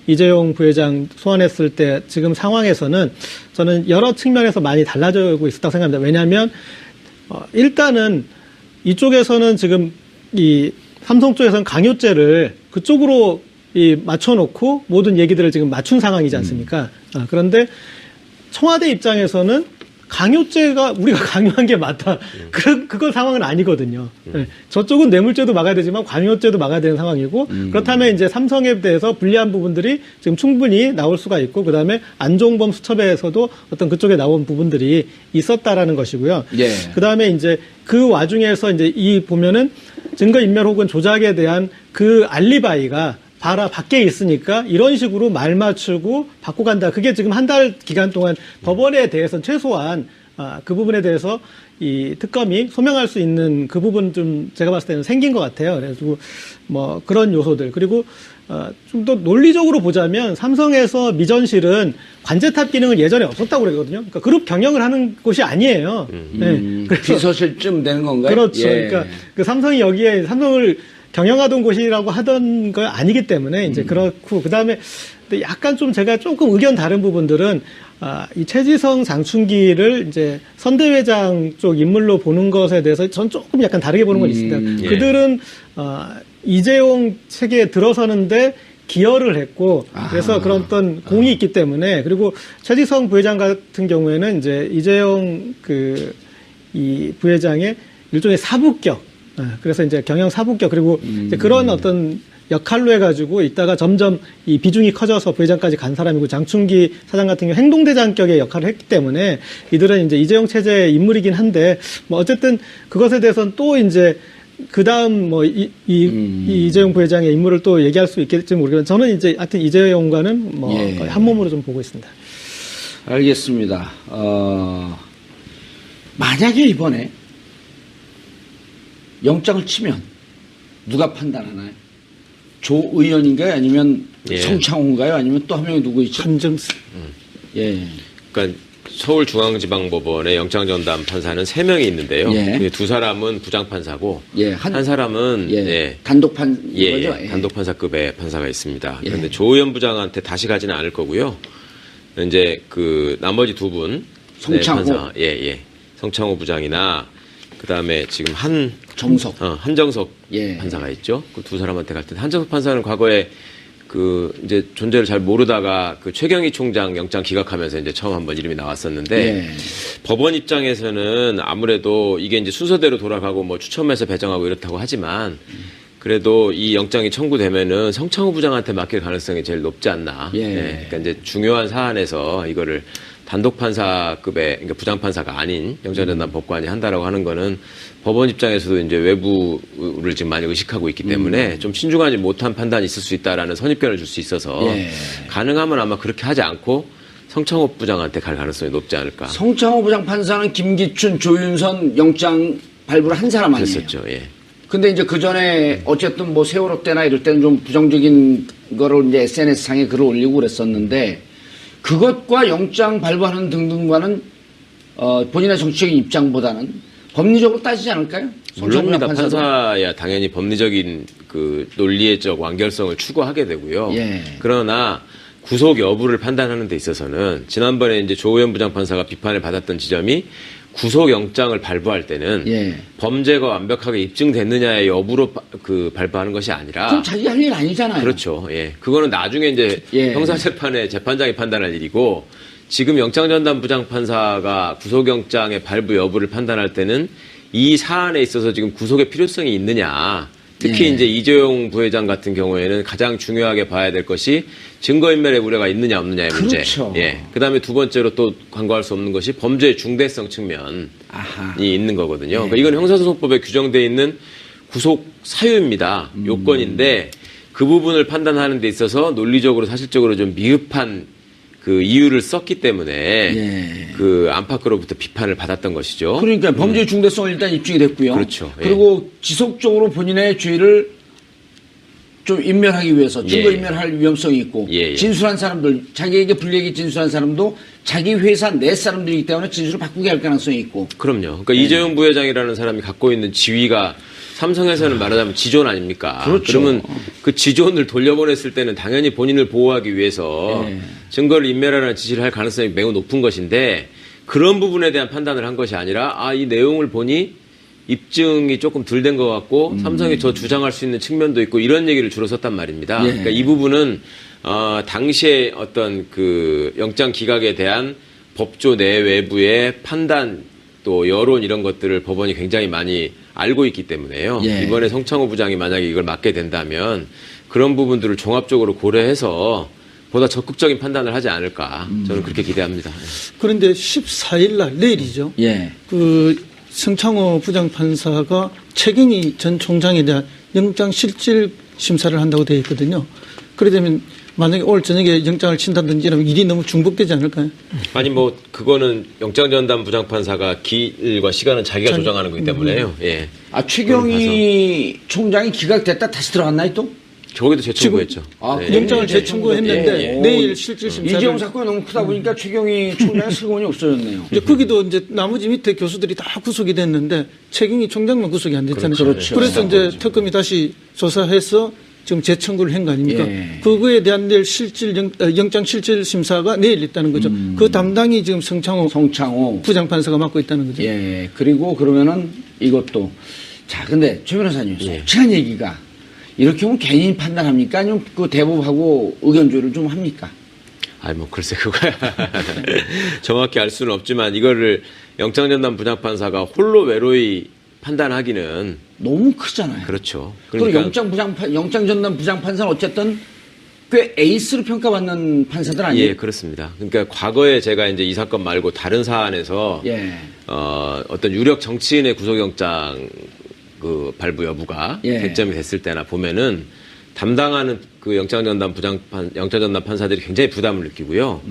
이재용 부회장 소환했을 때 지금 상황에서는 저는 여러 측면에서 많이 달라지고 있었다고 생각합니다. 왜냐하면 일단은 이쪽에서는 지금 이 삼성 쪽에서는 강요죄를 그쪽으로 맞춰놓고 모든 얘기들을 지금 맞춘 상황이지 않습니까? 그런데 청와대 입장에서는 강요죄가 우리가 강요한 게 맞다. 그건 상황은 아니거든요. 네. 저쪽은 뇌물죄도 막아야 되지만 강요죄도 막아야 되는 상황이고 그렇다면 이제 삼성에 대해서 불리한 부분들이 지금 충분히 나올 수가 있고 그다음에 안종범 수첩에서도 어떤 그쪽에 나온 부분들이 있었다라는 것이고요. 예. 그다음에 이제 그 와중에서 이제 보면은 증거인멸 혹은 조작에 대한 그 알리바이가 봐라 밖에 있으니까 이런 식으로 말 맞추고 받고 간다. 그게 지금 한 달 기간 동안 법원에 대해서는 최소한 그 부분에 대해서 이 특검이 소명할 수 있는 그 부분 좀 제가 봤을 때는 생긴 것 같아요. 그래서 뭐 그런 요소들 그리고 좀 더 논리적으로 보자면 삼성에서 미전실은 관제탑 기능은 예전에 없었다고 그러거든요. 그러니까 그룹 경영을 하는 곳이 아니에요. 네. 그래서 비서실쯤 되는 건가요? 그렇죠. 예. 그러니까 그 삼성이 여기에 삼성을 경영하던 곳이라고 하던 거 아니기 때문에 이제 그렇고 그다음에 약간 좀 제가 조금 의견 다른 부분들은 이 최지성 장충기를 이제 선대회장 쪽 인물로 보는 것에 대해서 전 조금 약간 다르게 보는 건 있습니다. 예. 그들은 이재용 체계에 들어서는데 기여를 했고 그래서 그런 어떤 공이 있기 때문에 그리고 최지성 부회장 같은 경우에는 이제 이재용 이 부회장의 일종의 사부격 그래서 이제 경영 사부격 그리고 이제 그런 어떤 역할로 해가지고 있다가 점점 이 비중이 커져서 부회장까지 간 사람이고 장충기 사장 같은 경우 행동대장격의 역할을 했기 때문에 이들은 이제 이재용 체제의 인물이긴 한데 뭐 어쨌든 그것에 대해서는 또 이제 그 다음 뭐 이재용 부회장의 인물을 또 얘기할 수 있겠지 모르겠지만 저는 이제 하여튼 이재용과는 뭐 예. 거의 한 몸으로 좀 보고 있습니다. 알겠습니다. 만약에 이번에 영장을 치면 누가 판단하나요? 조 의원인가요? 아니면 예. 성창호인가요? 아니면 또 한 명이 누구 있죠? 한정수. 예. 그러니까 서울중앙지방법원의 영장전담 판사는 3명이 있는데요. 예. 그 2사람은 부장판사고 예. 한 사람은 단독판 거죠? 예. 단독판사급의 판사가 있습니다. 그런데 조의원 부장한테 다시 가지는 않을 거고요. 이제 그 나머지 2분 성창호. 판사, 성창호 부장이나 그다음에 지금 한정석 판사가 있죠. 그 2사람한테 갈 때 한정석 판사는 과거에 이제 존재를 잘 모르다가 최경희 총장 영장 기각하면서 이제 처음 한번 이름이 나왔었는데 법원 입장에서는 아무래도 이게 이제 순서대로 돌아가고 뭐 추첨해서 배정하고 이렇다고 하지만 그래도 이 영장이 청구되면은 성창호 부장한테 맡길 가능성이 제일 높지 않나. 그러니까 이제 중요한 사안에서 이거를 단독 판사급의 그러니까 부장 판사가 아닌 영장전담 법관이 한다라고 하는 거는 법원 입장에서도 이제 외부를 지금 많이 의식하고 있기 때문에 좀 신중하지 못한 판단이 있을 수 있다라는 선입견을 줄 수 있어서 가능하면 아마 그렇게 하지 않고 성창호 부장한테 갈 가능성이 높지 않을까. 성창호 부장 판사는 김기춘, 조윤선 영장 발부를 한 사람 아니에요? 그랬었죠. 예. 근데 이제 그 전에 어쨌든 뭐 세월호 때나 이럴 때는 좀 부정적인 거를 이제 SNS상에 글을 올리고 그랬었는데 그것과 영장 발부하는 등등과는 본인의 정치적인 입장보다는 법리적으로 따지지 않을까요? 물론입니다. 판사야 당연히 법리적인 그 논리적 완결성을 추구하게 되고요. 그러나 구속 여부를 판단하는 데 있어서는 지난번에 이제 조의원 부장판사가 비판을 받았던 지점이 구속영장을 발부할 때는 범죄가 완벽하게 입증됐느냐의 여부로 발부하는 것이 아니라. 그럼 자기 할 일 아니잖아요. 그렇죠. 예. 그거는 나중에 이제 형사재판에 재판장이 판단할 일이고 지금 영장전담 부장판사가 구속영장의 발부 여부를 판단할 때는 이 사안에 있어서 지금 구속의 필요성이 있느냐. 특히 이제 이재용 부회장 같은 경우에는 가장 중요하게 봐야 될 것이 증거인멸의 우려가 있느냐 없느냐의 문제. 그렇죠. 예. 그다음에 두 번째로 또 간과할 수 없는 것이 범죄의 중대성 측면이 있는 거거든요. 그러니까 이건 형사소송법에 규정되어 있는 구속 사유입니다. 요건인데 그 부분을 판단하는 데 있어서 논리적으로 사실적으로 좀 미흡한 그 이유를 썼기 때문에 그 안팎으로부터 비판을 받았던 것이죠. 그러니까 범죄 중대성은 일단 입증이 됐고요. 그렇죠. 그리고 지속적으로 본인의 죄를 좀 인멸하기 위해서 증거 인멸할 위험성이 있고 진술한 사람들, 자기에게 불리하게 진술한 사람도 자기 회사 내 사람들이기 때문에 진술을 바꾸게 할 가능성이 있고. 그럼요. 그러니까 이재용 부회장이라는 사람이 갖고 있는 지위가 삼성에서는 말하자면 지존 아닙니까? 그렇죠. 그러면 그 지존을 돌려보냈을 때는 당연히 본인을 보호하기 위해서 증거를 인멸하라는 지시를 할 가능성이 매우 높은 것인데 그런 부분에 대한 판단을 한 것이 아니라 이 내용을 보니 입증이 조금 덜 된 것 같고 삼성이 저 주장할 수 있는 측면도 있고 이런 얘기를 주로 썼단 말입니다. 그러니까 이 부분은 당시에 어떤 그 영장 기각에 대한 법조 내외부의 판단 또 여론 이런 것들을 법원이 굉장히 많이 알고 있기 때문에요. 이번에 성창호 부장이 만약에 이걸 맡게 된다면 그런 부분들을 종합적으로 고려해서 보다 적극적인 판단을 하지 않을까 저는 그렇게 기대합니다. 그런데 14일 날 내일이죠. 그 성창호 부장판사가 최경희 전 총장에 대한 영장 실질 심사를 한다고 되어 있거든요. 그러려면 만약에 오늘 저녁에 영장을 친다든지 이러면 일이 너무 중복되지 않을까요? 아니 뭐 그거는 영장전담 부장판사가 길과 시간은 자기가 조정하는 거기 때문에요. 예. 최경희 총장이 기각됐다 다시 들어갔나요 또? 저기도 재청구했죠. 영장을 재청구했는데 내일 실질 심사를. 이재용 사건이 너무 크다 보니까 최경희 총장의 슬그머니 없어졌네요. 이제 거기도 이제 나머지 밑에 교수들이 다 구속이 됐는데 최경희 총장만 구속이 안 됐잖아요. 그렇죠. 그래서 이제 특검이 다시 조사해서 지금 재청구를 한 거 아닙니까? 그거에 대한 내일 영장 실질 심사가 내일 있다는 거죠. 그 담당이 지금 성창호 부장판사가 맡고 있다는 거죠. 그리고 그러면은 이것도 자, 근데 최 변호사님, 솔직한 얘기가 이렇게 하면 개인 판단합니까? 아니면 그 대법하고 의견 조율을 좀 합니까? 아니 뭐 글쎄 그거야 정확히 알 수는 없지만 이거를 영장전담 부장판사가 홀로 외로이 판단하기는 너무 크잖아요. 그렇죠. 그리고 영장전담 부장판사는 어쨌든 꽤 에이스로 평가받는 판사들 아니에요? 예, 그렇습니다. 그러니까 과거에 제가 이제 이 사건 말고 다른 사안에서 어떤 유력 정치인의 구속영장 그 발부 여부가 쟁점이 됐을 때나 보면은 담당하는 그 영장전담 판사들이 굉장히 부담을 느끼고요.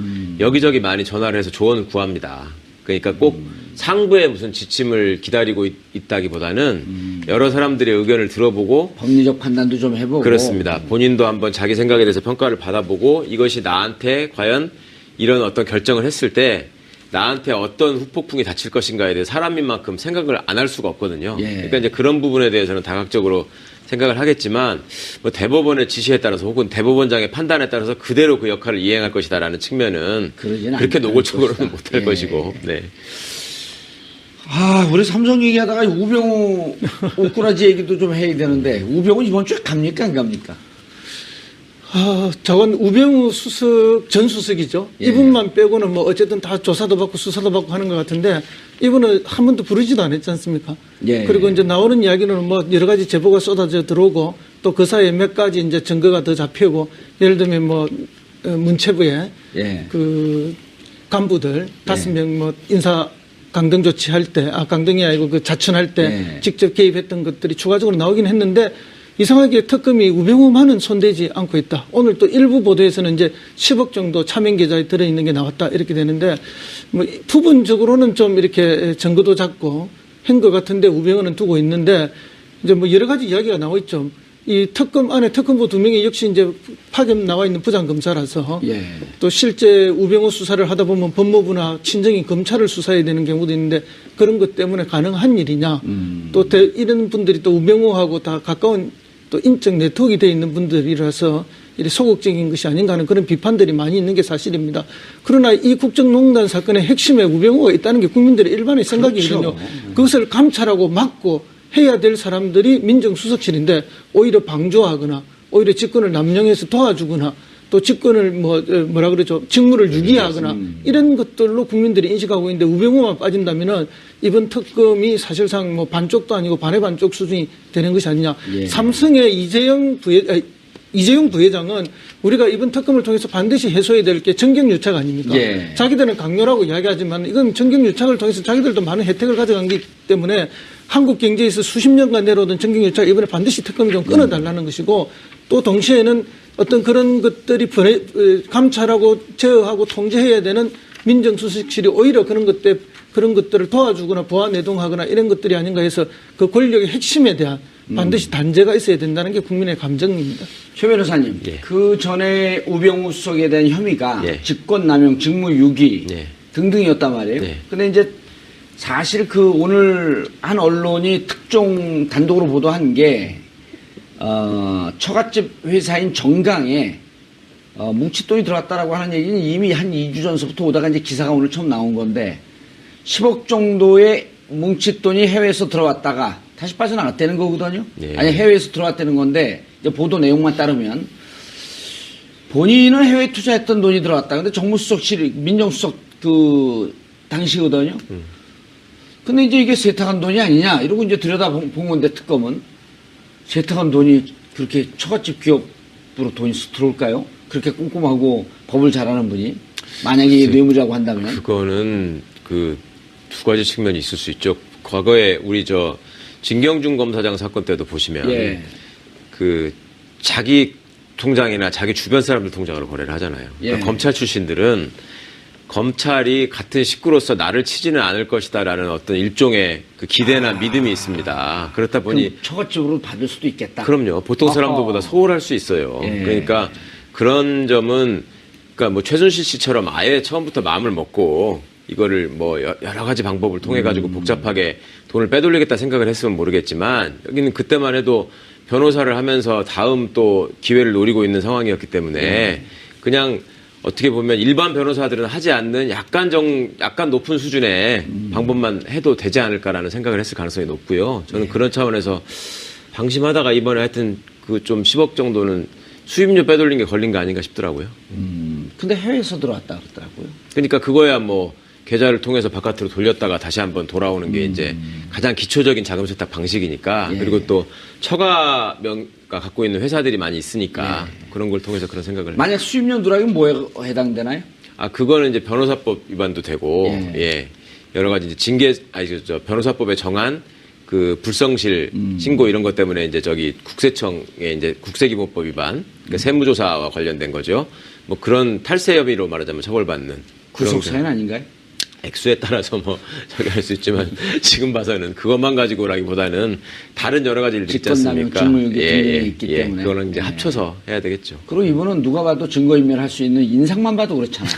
여기저기 많이 전화를 해서 조언을 구합니다. 그러니까 꼭 상부의 무슨 지침을 기다리고 있다기보다는 여러 사람들의 의견을 들어보고 법리적 판단도 좀 해보고 그렇습니다. 본인도 한번 자기 생각에 대해서 평가를 받아보고 이것이 나한테 과연 이런 어떤 결정을 했을 때 나한테 어떤 후폭풍이 닥칠 것인가에 대해 사람인 만큼 생각을 안 할 수가 없거든요. 그러니까 이제 그런 부분에 대해서는 다각적으로 생각을 하겠지만 뭐 대법원의 지시에 따라서 혹은 대법원장의 판단에 따라서 그대로 그 역할을 이행할 것이다라는 측면은 그렇게 노골적으로는 못할 것이고. 네. 우리 삼성 얘기하다가 우병우 옷꾸라지 얘기도 좀 해야 되는데 우병우 이번 주에 갑니까 안 갑니까? 저건 우병우 전 수석이죠. 이분만 빼고는 뭐 어쨌든 다 조사도 받고 수사도 받고 하는 것 같은데 이분은 한 번도 부르지도 않았지 않습니까? 그리고 이제 나오는 이야기는 뭐 여러 가지 제보가 쏟아져 들어오고 또 그 사이에 몇 가지 이제 증거가 더 잡히고 예를 들면 뭐 문체부의 그 간부들 5명 뭐 인사 강등 조치할 때, 강등이 아니고 그 자천할 때 직접 개입했던 것들이 추가적으로 나오긴 했는데 이상하게 특검이 우병우만은 손대지 않고 있다. 오늘 또 일부 보도에서는 이제 10억 정도 차명 계좌에 들어있는 게 나왔다. 이렇게 되는데 뭐 부분적으로는 좀 이렇게 증거도 잡고 한 것 같은데 우병우는 두고 있는데 이제 뭐 여러 가지 이야기가 나와 있죠. 이 특검 안에 특검부 2명이 역시 이제 파견 나와 있는 부장검사라서 또 실제 우병우 수사를 하다 보면 법무부나 친정인 검찰을 수사해야 되는 경우도 있는데 그런 것 때문에 가능한 일이냐. 또 이런 분들이 또 우병우하고 다 가까운 또 인적 네트워크가 되어 있는 분들이라서 이렇게 소극적인 것이 아닌가 하는 그런 비판들이 많이 있는 게 사실입니다. 그러나 이 국정농단 사건의 핵심에 우병우가 있다는 게 국민들의 일반의 생각이거든요. 그것을 감찰하고 막고 해야 될 사람들이 민정수석실인데 오히려 방조하거나 오히려 집권을 남용해서 도와주거나 또 직권을 뭐라 그러죠, 직무를 유기하거나 이런 것들로 국민들이 인식하고 있는데 우병우만 빠진다면은 이번 특검이 사실상 뭐 반쪽도 아니고 반의 반쪽 수준이 되는 것이 아니냐. 예. 삼성의 이재용 부회장은 우리가 이번 특검을 통해서 반드시 해소해야 될 게 정경유착 아닙니까? 예. 자기들은 강요라고 이야기하지만 이건 정경유착을 통해서 자기들도 많은 혜택을 가져간 거기 때문에 한국 경제에서 수십 년간 내려오던 정경유착 이번에 반드시 특검이 좀 끊어달라는 것이고, 또 동시에는 어떤 그런 것들이 감찰하고 제어하고 통제해야 되는 민정수석실이 오히려 그런 것들을 도와주거나 보완 내동하거나 이런 것들이 아닌가 해서 그 권력의 핵심에 대한 반드시 단죄가 있어야 된다는 게 국민의 감정입니다. 최 변호사님, 예. 그 전에 우병우 수석에 대한 혐의가 예. 직권남용, 직무유기 예. 등등이었단 말이에요. 예. 근데 이제 사실 그 오늘 한 언론이 특종 단독으로 보도한 게 처갓집 회사인 정강에 뭉칫돈이 들어왔다라고 하는 얘기는 이미 한 2주 전서부터 오다가 이제 기사가 오늘 처음 나온 건데 10억 정도의 뭉칫돈이 해외에서 들어왔다가 다시 빠져나갔다는 거거든요. 예. 아니 해외에서 들어왔다는 건데 이제 보도 내용만 따르면 본인은 해외에 투자했던 돈이 들어왔다. 근데 정무수석실 민정수석 그 당시거든요. 근데 이제 이게 세탁한 돈이 아니냐 이러고 이제 들여다본 건데 특검은 세탁한 돈이 그렇게 처갓집 기업으로 돈이 들어올까요? 그렇게 꼼꼼하고 법을 잘하는 분이 만약에 뇌무자고 한다면 그거는 그 두 가지 측면이 있을 수 있죠. 과거에 우리 진경준 검사장 사건 때도 보시면 예. 그 자기 통장이나 자기 주변 사람들 통장으로 거래를 하잖아요. 그러니까 예. 검찰 출신들은 검찰이 같은 식구로서 나를 치지는 않을 것이다라는 어떤 일종의 그 기대나 믿음이 있습니다. 그렇다 보니 처갓집으로 받을 수도 있겠다. 그럼요. 보통 사람들보다 소홀할 수 있어요. 예. 그러니까 그런 점은 그러니까 뭐 최순실 씨처럼 아예 처음부터 마음을 먹고 이거를 뭐 여러 가지 방법을 통해 가지고 복잡하게 돈을 빼돌리겠다 생각을 했으면 모르겠지만 여기는 그때만 해도 변호사를 하면서 다음 또 기회를 노리고 있는 상황이었기 때문에 그냥 어떻게 보면 일반 변호사들은 하지 않는 약간 높은 수준의 방법만 해도 되지 않을까라는 생각을 했을 가능성이 높고요. 저는 그런 차원에서 방심하다가 이번에 하여튼 그 좀 10억 정도는 수입료 빼돌린 게 걸린 거 아닌가 싶더라고요. 근데 해외에서 들어왔다 그러더라고요. 그러니까 그거야 뭐 계좌를 통해서 바깥으로 돌렸다가 다시 한번 돌아오는 게 이제 가장 기초적인 자금 세탁 방식이니까 예. 그리고 또 처가명가 갖고 있는 회사들이 많이 있으니까 그런 걸 통해서 그런 생각을 만약 수입료 누락이면 뭐에 해당되나요? 그거는 이제 변호사법 위반도 되고 예. 예. 여러 가지 이제 변호사법에 정한 그 불성실 신고 이런 것 때문에 이제 국세청의 이제 국세기본법 위반, 그러니까 세무조사와 관련된 거죠. 뭐 그런 탈세 혐의로 말하자면 처벌받는 구속사유는 아닌가요? 액수에 따라서 뭐 저기 할 수 있지만 지금 봐서는 그것만 가지고라기보다는 다른 여러 가지 일들이 있지 직권남용, 않습니까? 직무유기 등등이 있기 때문에. 그거는 이제 합쳐서 해야 되겠죠. 그리고 이분은 누가 봐도 증거인멸할 수 있는 인상만 봐도 그렇잖아요.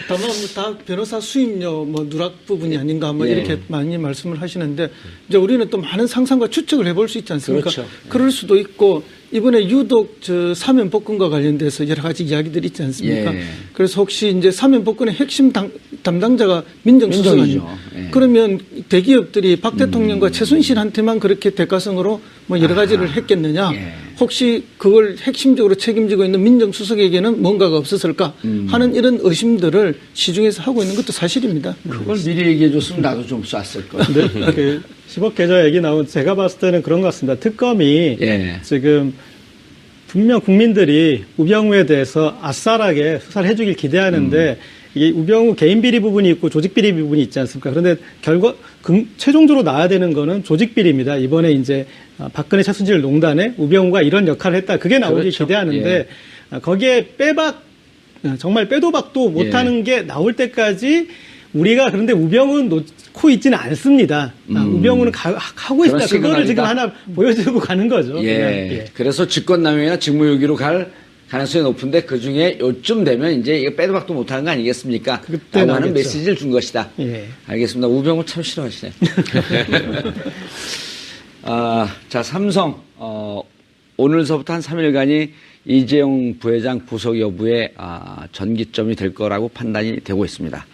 다만 다 변호사 수임료 누락 부분이 아닌가 예. 이렇게 많이 말씀을 하시는데 이제 우리는 또 많은 상상과 추측을 해볼 수 있지 않습니까? 그렇죠. 그럴 수도 있고 이번에 유독 사면복권과 관련돼서 여러 가지 이야기들이 있지 않습니까? 예. 그래서 혹시 이제 사면복권의 핵심 담당자가 민정수석 민정이죠. 아니에요? 예. 그러면 대기업들이 박 대통령과 최순실한테만 그렇게 대가성으로 여러 가지를 했겠느냐? 예. 혹시 그걸 핵심적으로 책임지고 있는 민정수석에게는 뭔가가 없었을까 하는 이런 의심들을 시중에서 하고 있는 것도 사실입니다. 그걸 미리 얘기해줬으면 나도 좀 쐈을 거야. 네, 그 10억 계좌 얘기 나온 제가 봤을 때는 그런 것 같습니다. 특검이 예. 지금 분명 국민들이 우병우에 대해서 아싸하게 수사를 해주길 기대하는데 이게 우병우 개인 비리 부분이 있고 조직 비리 부분이 있지 않습니까? 그런데 최종적으로 나와야 되는 거는 조직 비리입니다. 이번에 이제 박근혜 최순실 농단에 우병우가 이런 역할을 했다. 그게 나오길 그렇죠. 기대하는데 거기에 정말 빼도 박도 못하는 게 나올 때까지 우리가 그런데 우병우는 놓고 있지는 않습니다. 우병우는 하고 있다. 그거를 지금 하나 보여주고 가는 거죠. 예. 그냥, 예. 그래서 직권남용이나 직무유기로 갈 가능성이 높은데 그 중에 요쯤 되면 이제 이거 빼도 박도 못하는 거 아니겠습니까? 그때 라고 하는 나겠죠. 메시지를 준 것이다. 예. 알겠습니다. 우병우 참 싫어하시네요. 자, 삼성, 오늘서부터 한 3일간이 이재용 부회장 구속 여부에 전기점이 될 거라고 판단이 되고 있습니다.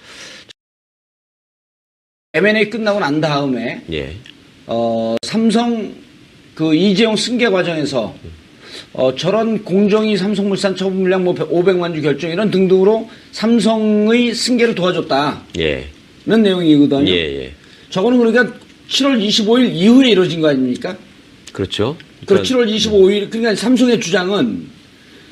M&A 끝나고 난 다음에 예. 삼성 그 이재용 승계 과정에서 저런 공정위 삼성물산 처분 물량 뭐 500만 주 결정 이런 등등으로 삼성의 승계를 도와줬다. 예. 는 내용이거든요. 예. 저거는 그러니까 7월 25일 이후에 이루어진 거 아닙니까? 그렇죠. 그 7월 25일 그러니까 삼성의 주장은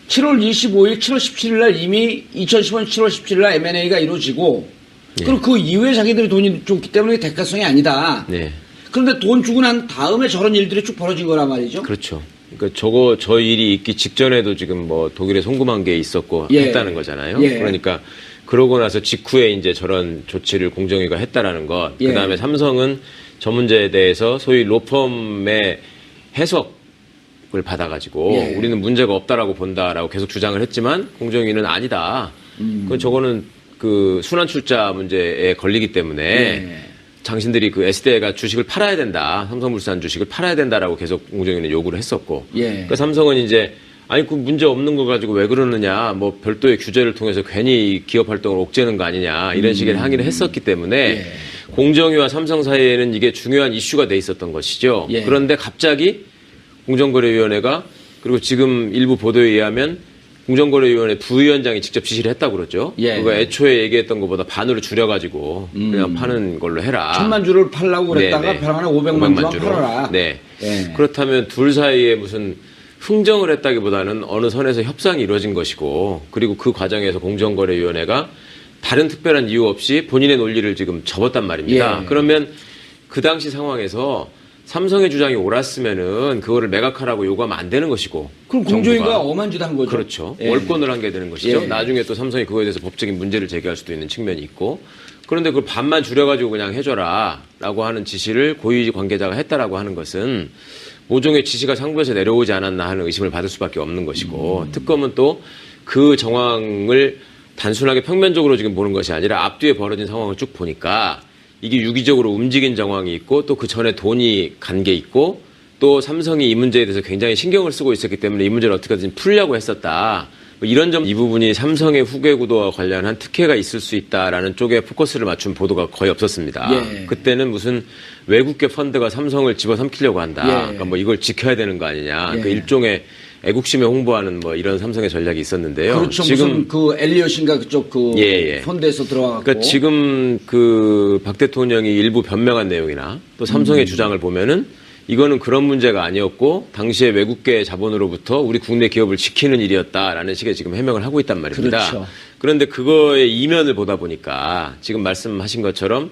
7월 25일, 7월 17일 날 이미 2015년 7월 17일 날 M&A가 이루어지고 그리고 그 이후에 자기들이 돈이 줬기 때문에 대가성이 아니다. 네. 그런데 돈 주고 난 다음에 저런 일들이 쭉 벌어진 거란 말이죠. 그렇죠. 그러니까 저 일이 있기 직전에도 지금 뭐 독일에 송금한 게 있었고 했다는 거잖아요. 그러니까 그러고 나서 직후에 이제 저런 조치를 공정위가 했다라는 것. 그다음에 삼성은 저 문제에 대해서 소위 로펌의 해석을 받아가지고 우리는 문제가 없다라고 본다라고 계속 주장을 했지만 공정위는 아니다. 그건 저거는 그 순환 출자 문제에 걸리기 때문에 당신들이 그 SDI가 주식을 팔아야 된다. 삼성물산 주식을 팔아야 된다라고 계속 공정위는 요구를 했었고. 그 삼성은 이제 아니 그 문제 없는 거 가지고 왜 그러느냐. 뭐 별도의 규제를 통해서 괜히 기업 활동을 옥죄는 거 아니냐. 이런 식의 항의를 했었기 때문에 공정위와 삼성 사이에는 이게 중요한 이슈가 돼 있었던 것이죠. 그런데 갑자기 공정거래위원회가 그리고 지금 일부 보도에 의하면 공정거래위원회 부위원장이 직접 지시를 했다고 그러죠. 그거 애초에 얘기했던 것보다 반으로 줄여가지고 그냥 파는 걸로 해라. 1000만 주를 팔라고 그랬다가 벼랑하나 500만 주만 팔아라. 그렇다면 둘 사이에 무슨 흥정을 했다기보다는 어느 선에서 협상이 이루어진 것이고 그리고 그 과정에서 공정거래위원회가 다른 특별한 이유 없이 본인의 논리를 지금 접었단 말입니다. 그러면 그 당시 상황에서 삼성의 주장이 옳았으면은 그거를 매각하라고 요구하면 안 되는 것이고. 그럼 공정위가 엄한짓 한 거죠. 그렇죠. 월권을 한 게 되는 것이죠. 나중에 또 삼성이 그거에 대해서 법적인 문제를 제기할 수도 있는 측면이 있고. 그런데 그걸 반만 줄여가지고 그냥 해줘라라고 하는 지시를 고위 관계자가 했다라고 하는 것은 모종의 지시가 상부에서 내려오지 않았나 하는 의심을 받을 수밖에 없는 것이고 특검은 또 그 정황을 단순하게 평면적으로 지금 보는 것이 아니라 앞뒤에 벌어진 상황을 쭉 보니까 이게 유기적으로 움직인 정황이 있고 또 그 전에 돈이 간 게 있고 또 삼성이 이 문제에 대해서 굉장히 신경을 쓰고 있었기 때문에 이 문제를 어떻게든 풀려고 했었다. 뭐 이런 점, 이 부분이 삼성의 후계 구도와 관련한 특혜가 있을 수 있다라는 쪽에 포커스를 맞춘 보도가 거의 없었습니다. 그때는 무슨 외국계 펀드가 삼성을 집어삼키려고 한다. 그러니까 뭐 이걸 지켜야 되는 거 아니냐. 그 일종의 애국심에 홍보하는 뭐 이런 삼성의 전략이 있었는데요. 그렇죠. 지금 무슨 그 엘리엇인가 그쪽 그 펀드에서 들어와갖고. 그러니까 지금 그 박 대통령이 일부 변명한 내용이나 또 삼성의 주장을 보면은 이거는 그런 문제가 아니었고 당시에 외국계 자본으로부터 우리 국내 기업을 지키는 일이었다라는 식의 지금 해명을 하고 있단 말입니다. 그렇죠. 그런데 그거의 이면을 보다 보니까 지금 말씀하신 것처럼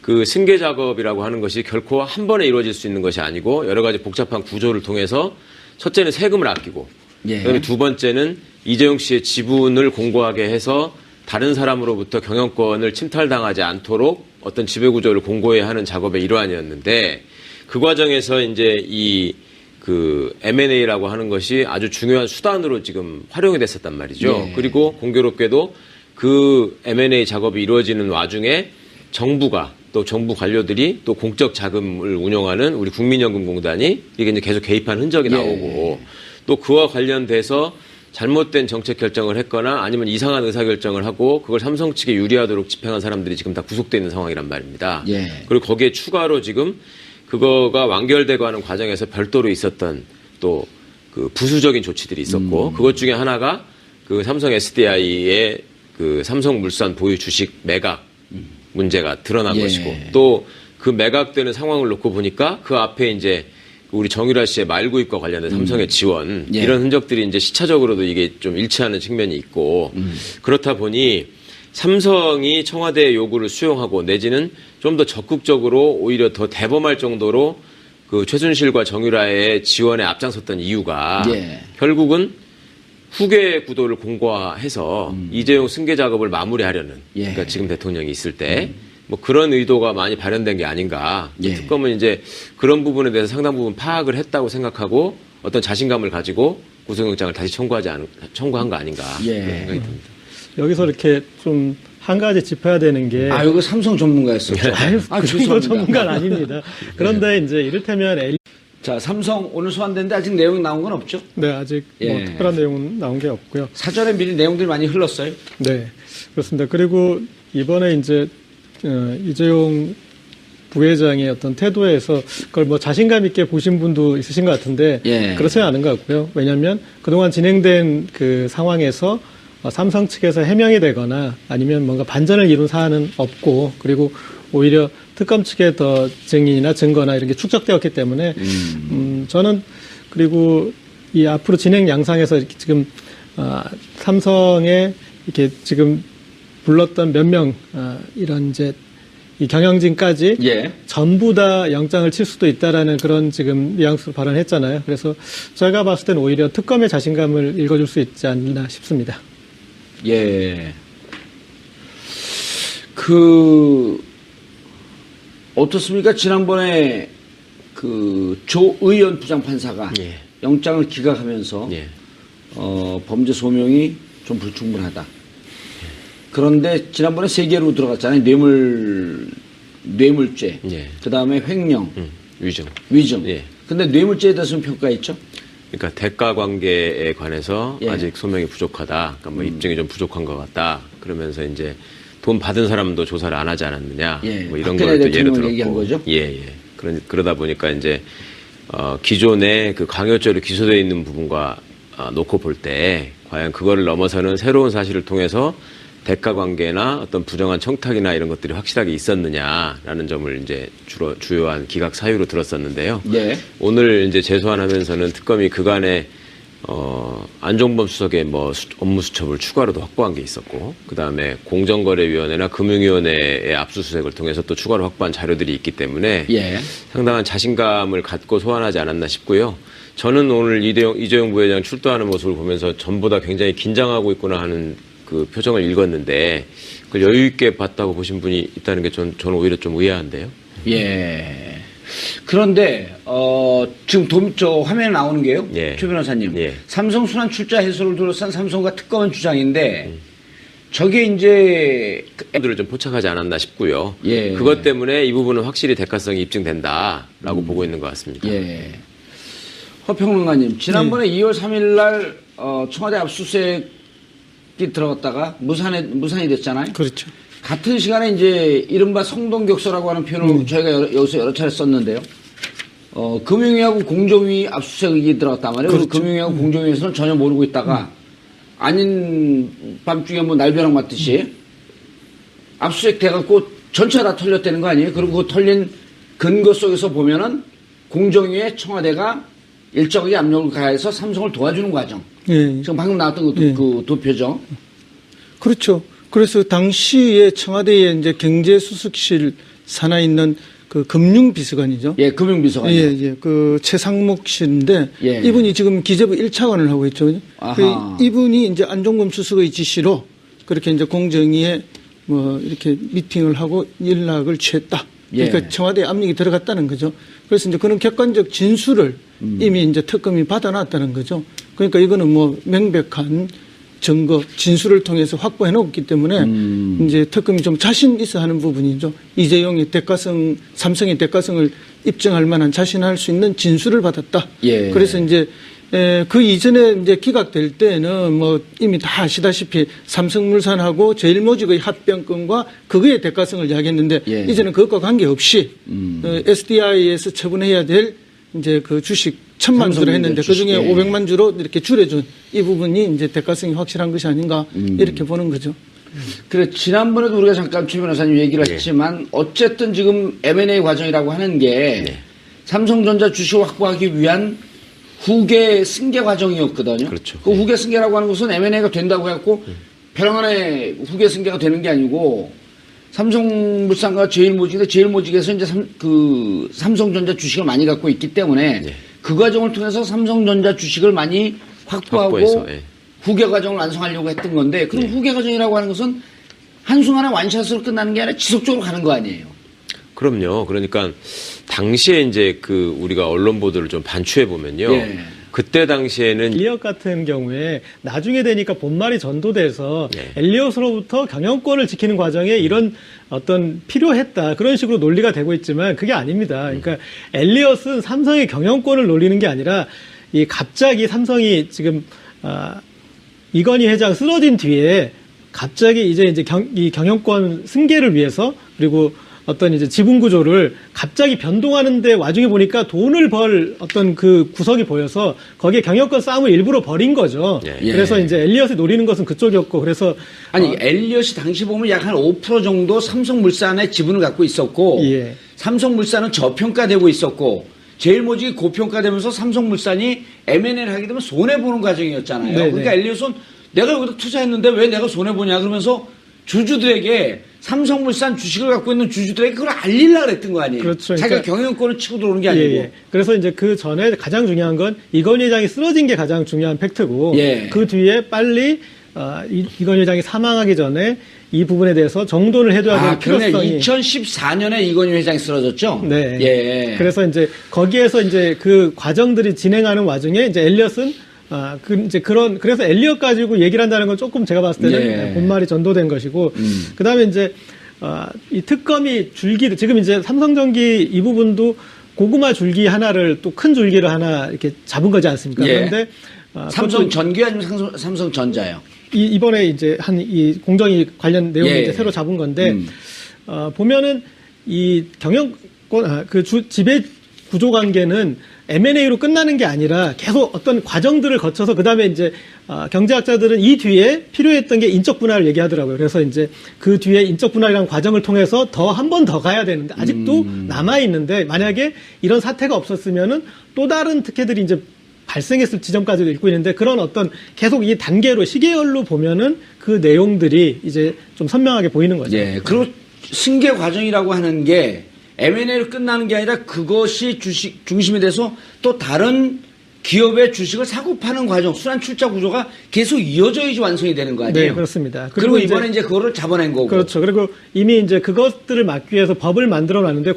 그 승계 작업이라고 하는 것이 결코 한 번에 이루어질 수 있는 것이 아니고 여러 가지 복잡한 구조를 통해서 첫째는 세금을 아끼고 그다음에 두 번째는 이재용 씨의 지분을 공고하게 해서 다른 사람으로부터 경영권을 침탈당하지 않도록 어떤 지배구조를 공고해야 하는 작업의 일환이었는데 그 과정에서 이제 그 M&A라고 하는 것이 아주 중요한 수단으로 지금 활용이 됐었단 말이죠. 그리고 공교롭게도 그 M&A 작업이 이루어지는 와중에 정부가 또 정부 관료들이 또 공적 자금을 운영하는 우리 국민연금공단이 이게 이제 계속 개입한 흔적이 나오고 또 그와 관련돼서 잘못된 정책 결정을 했거나 아니면 이상한 의사결정을 하고 그걸 삼성 측에 유리하도록 집행한 사람들이 지금 다 구속되어 있는 상황이란 말입니다. 그리고 거기에 추가로 지금 그거가 완결되고 하는 과정에서 별도로 있었던 또 그 부수적인 조치들이 있었고 그것 중에 하나가 그 삼성 SDI의 그 삼성물산 보유 주식 매각 문제가 드러난 것이고 또 그 매각되는 상황을 놓고 보니까 그 앞에 이제 우리 정유라 씨의 말구입과 관련된 삼성의 지원 이런 흔적들이 이제 시차적으로도 이게 좀 일치하는 측면이 있고 그렇다 보니 삼성이 청와대의 요구를 수용하고 내지는 좀 더 적극적으로 오히려 더 대범할 정도로 그 최순실과 정유라의 지원에 앞장섰던 이유가 결국은 후계 구도를 공고화해서 이재용 승계 작업을 마무리하려는 그러니까 지금 대통령이 있을 때 뭐 그런 의도가 많이 발현된 게 아닌가. 특검은 이제 그런 부분에 대해서 상당 부분 파악을 했다고 생각하고 어떤 자신감을 가지고 구속영장을 다시 청구한 거 아닌가 그런 생각이 듭니다. 여기서 이렇게 좀 한 가지 짚어야 되는 게. 이거 삼성 전문가였었죠. 그 정도 전문가는 아닙니다. 그런데 이제 이를테면 자, 삼성 오늘 소환됐는데 아직 내용이 나온 건 없죠? 네, 아직 뭐 특별한 내용은 나온 게 없고요. 사전에 미리 내용들이 많이 흘렀어요? 네, 그렇습니다. 그리고 이번에 이제 이재용 부회장의 어떤 태도에서 그걸 뭐 자신감 있게 보신 분도 있으신 것 같은데 그렇지는 않은 것 같고요. 왜냐하면 그동안 진행된 그 상황에서 삼성 측에서 해명이 되거나 아니면 뭔가 반전을 이룬 사안은 없고, 그리고 오히려 특검 측에 더 증인이나 증거나 이런 게 축적되었기 때문에 저는, 그리고 이 앞으로 진행 양상에서 이렇게 지금 삼성에 이렇게 지금 불렀던 몇 명 이런 이제 이 경영진까지 전부 다 영장을 칠 수도 있다라는 그런 지금 뉘앙스로 발언했잖아요. 그래서 제가 봤을 때는 오히려 특검의 자신감을 읽어줄 수 있지 않나 싶습니다. 예. 어떻습니까? 지난번에 조 의원 부장판사가 영장을 기각하면서 범죄 소명이 좀 불충분하다. 그런데 지난번에 3개로 들어갔잖아요. 뇌물죄. 그 다음에 횡령. 위증. 근데 뇌물죄에 대해서는 평가했죠? 그러니까 대가 관계에 관해서 아직 소명이 부족하다. 그러니까 뭐 입증이 좀 부족한 것 같다. 그러면서 이제 돈 받은 사람도 조사를 안 하지 않았느냐. 뭐 이런 걸 또 예를 들었고. 얘기한 거죠? 그러다 보니까 이제 기존에 그 강요죄로 기소되어 있는 부분과 놓고 볼 때 과연 그거를 넘어서는 새로운 사실을 통해서 대가 관계나 어떤 부정한 청탁이나 이런 것들이 확실하게 있었느냐라는 점을 이제 주요한 기각 사유로 들었었는데요. 오늘 이제 재소환하면서는 특검이 그간에 안종범 수석의 뭐 업무 수첩을 추가로도 확보한 게 있었고, 그 다음에 공정거래위원회나 금융위원회의 압수수색을 통해서 또 추가로 확보한 자료들이 있기 때문에 상당한 자신감을 갖고 소환하지 않았나 싶고요. 저는 오늘 이재용 부회장 출두하는 모습을 보면서 전보다 굉장히 긴장하고 있구나 하는 그 표정을 읽었는데, 그걸 여유 있게 봤다고 보신 분이 있다는 게 저는 오히려 좀 의아한데요. 그런데 지금 저 화면에 나오는 게요. 최 변호사님. 삼성 순환 출자 해소를 둘러싼 삼성과 특검은 주장인데 저게 이제 들을 좀 포착하지 않았나 싶고요. 그것 때문에 이 부분은 확실히 대가성이 입증된다라고 보고 있는 것 같습니다. 허평론가님, 지난번에 2월 3일 날 청와대 압수수색 들어갔다가 무산이 됐잖아요. 그렇죠. 같은 시간에 이제 이른바 성동격서라고 하는 표현을 저희가 여기서 여러 차례 썼는데요. 금융위하고 공정위 압수수색이 들어갔단 말이에요. 그렇죠. 금융위하고 공정위에서는 전혀 모르고 있다가 아닌 밤중에 뭐 날벼락 맞듯이 압수수색 돼갖고 전체가 다 털렸다는 거 아니에요? 그리고 그 털린 근거 속에서 보면은 공정위에 청와대가 일정하게 압력을 가해서 삼성을 도와주는 과정. 지금 방금 나왔던 그 도표죠. 그렇죠. 그래서 당시에 청와대에 이제 경제수석실 산하에 있는 그 금융비서관이죠. 금융비서관. 그 최상목 씨인데 이분이 지금 기재부 1차관을 하고 있죠. 이분이 이제 안종범 수석의 지시로 그렇게 이제 공정위에 뭐 이렇게 미팅을 하고 연락을 취했다. 그러니까 청와대에 압력이 들어갔다는 거죠. 그래서 이제 그런 객관적 진술을 이미 이제 특검이 받아놨다는 거죠. 그러니까 이거는 뭐 명백한 증거, 진술을 통해서 확보해 놓았기 때문에 이제 특검이 좀 자신 있어 하는 부분이죠. 이재용의 대가성, 삼성의 대가성을 입증할 만한 자신할 수 있는 진술을 받았다. 그래서 이제 그 이전에 이제 기각될 때는 뭐 이미 다 아시다시피 삼성물산하고 제일모직의 합병권과 그거의 대가성을 이야기했는데 이제는 그것과 관계없이 SDI에서 처분해야 될 이제 그 주식 1,000만 주로 했는데 그중에 500만 주로 이렇게 줄여준 이 부분이 이제 대가성이 확실한 것이 아닌가 이렇게 보는 거죠. 그래, 지난번에도 우리가 잠깐 최 변호사님 얘기를 했지만 어쨌든 지금 M&A 과정이라고 하는 게 삼성전자 주식을 확보하기 위한 후계 승계 과정이었거든요. 그렇죠. 그 후계 승계라고 하는 것은 M&A가 된다고 해갖고 벼랑간에 후계 승계가 되는 게 아니고 삼성물산과 제일모직인데 제일모직에서 이제 삼성전자 주식을 많이 갖고 있기 때문에 그 과정을 통해서 삼성전자 주식을 많이 확보하고 후계 과정을 완성하려고 했던 건데 그럼 후계 과정이라고 하는 것은 한순간에 완샷으로 끝나는 게 아니라 지속적으로 가는 거 아니에요? 그럼요. 그러니까 당시에 이제 우리가 언론 보도를 좀 반추해 보면요. 그때 당시에는 엘리엇 같은 경우에 나중에 되니까 본말이 전도돼서 엘리엇으로부터 경영권을 지키는 과정에 이런 어떤 필요했다 그런 식으로 논리가 되고 있지만 그게 아닙니다. 그러니까 엘리엇은 삼성의 경영권을 노리는 게 아니라 이 갑자기 삼성이 지금 이건희 회장 쓰러진 뒤에 갑자기 이제 이 경영권 승계를 위해서 그리고 어떤 이제 지분 구조를 갑자기 변동하는데 와중에 보니까 돈을 벌 어떤 그 구석이 보여서 거기에 경영권 싸움을 일부러 벌인 거죠. 예. 그래서 이제 엘리엇이 노리는 것은 그쪽이었고 그래서 아니 엘리엇이 당시 보면 약 한 5% 정도 삼성물산의 지분을 갖고 있었고 예. 삼성물산은 저평가되고 있었고 제일모직이 고평가되면서 삼성물산이 M&A를 하게 되면 손해보는 과정이었잖아요. 네네. 그러니까 엘리엇은 내가 여기다 투자했는데 왜 내가 손해보냐 그러면서 주주들에게 삼성물산 주식을 갖고 있는 주주들에게 그걸 알리려고 했던 거 아니에요. 그렇죠. 자기가 경영권을 치고 들어오는 게 아니고. 예. 그래서 이제 그 전에 가장 중요한 건 이건희 회장이 쓰러진 게 가장 중요한 팩트고 예. 그 뒤에 빨리 이건희 회장이 사망하기 전에 이 부분에 대해서 정돈을 해둬야 되는 그러네. 필요성이 2014년에 이건희 회장이 쓰러졌죠. 네. 예. 그래서 이제 거기에서 이제 그 과정들이 진행하는 와중에 이제 엘리엇은 그래서 엘리엇 가지고 얘기를 한다는 건 조금 제가 봤을 때는 예. 본말이 전도된 것이고 그다음에 이제 이 특검이 줄기를 지금 이제 삼성전기 이 부분도 고구마 줄기 하나를 또 큰 줄기를 하나 이렇게 잡은 거지 않습니까? 예. 그런데 삼성전기 아니면 삼성전자요? 이번에 이제 이 공정위 관련 내용을 예. 이제 새로 잡은 건데 보면은 이 경영권 지배 구조 관계는 M&A로 끝나는 게 아니라 계속 어떤 과정들을 거쳐서 그다음에 이제 경제학자들은 이 뒤에 필요했던 게 인적 분할을 얘기하더라고요. 그래서 이제 그 뒤에 인적 분할이라는 과정을 통해서 한 번 더 가야 되는데 아직도 남아 있는데 만약에 이런 사태가 없었으면은 또 다른 특혜들이 이제 발생했을 지점까지도 읽고 있는데 그런 어떤 계속 이 단계로 시계열로 보면은 그 내용들이 이제 좀 선명하게 보이는 거죠. 예. 그리고 승계 과정이라고 하는 게 M&A로 끝나는 게 아니라 그것이 주식 중심이 돼서 또 다른 기업의 주식을 사고 파는 과정, 순환 출자 구조가 계속 이어져야지 완성이 되는 거 아니에요? 네, 그렇습니다. 그리고 이번에 이제 그거를 잡아낸 거고. 그렇죠. 그리고 이미 이제 그것들을 막기 위해서 법을 만들어 놨는데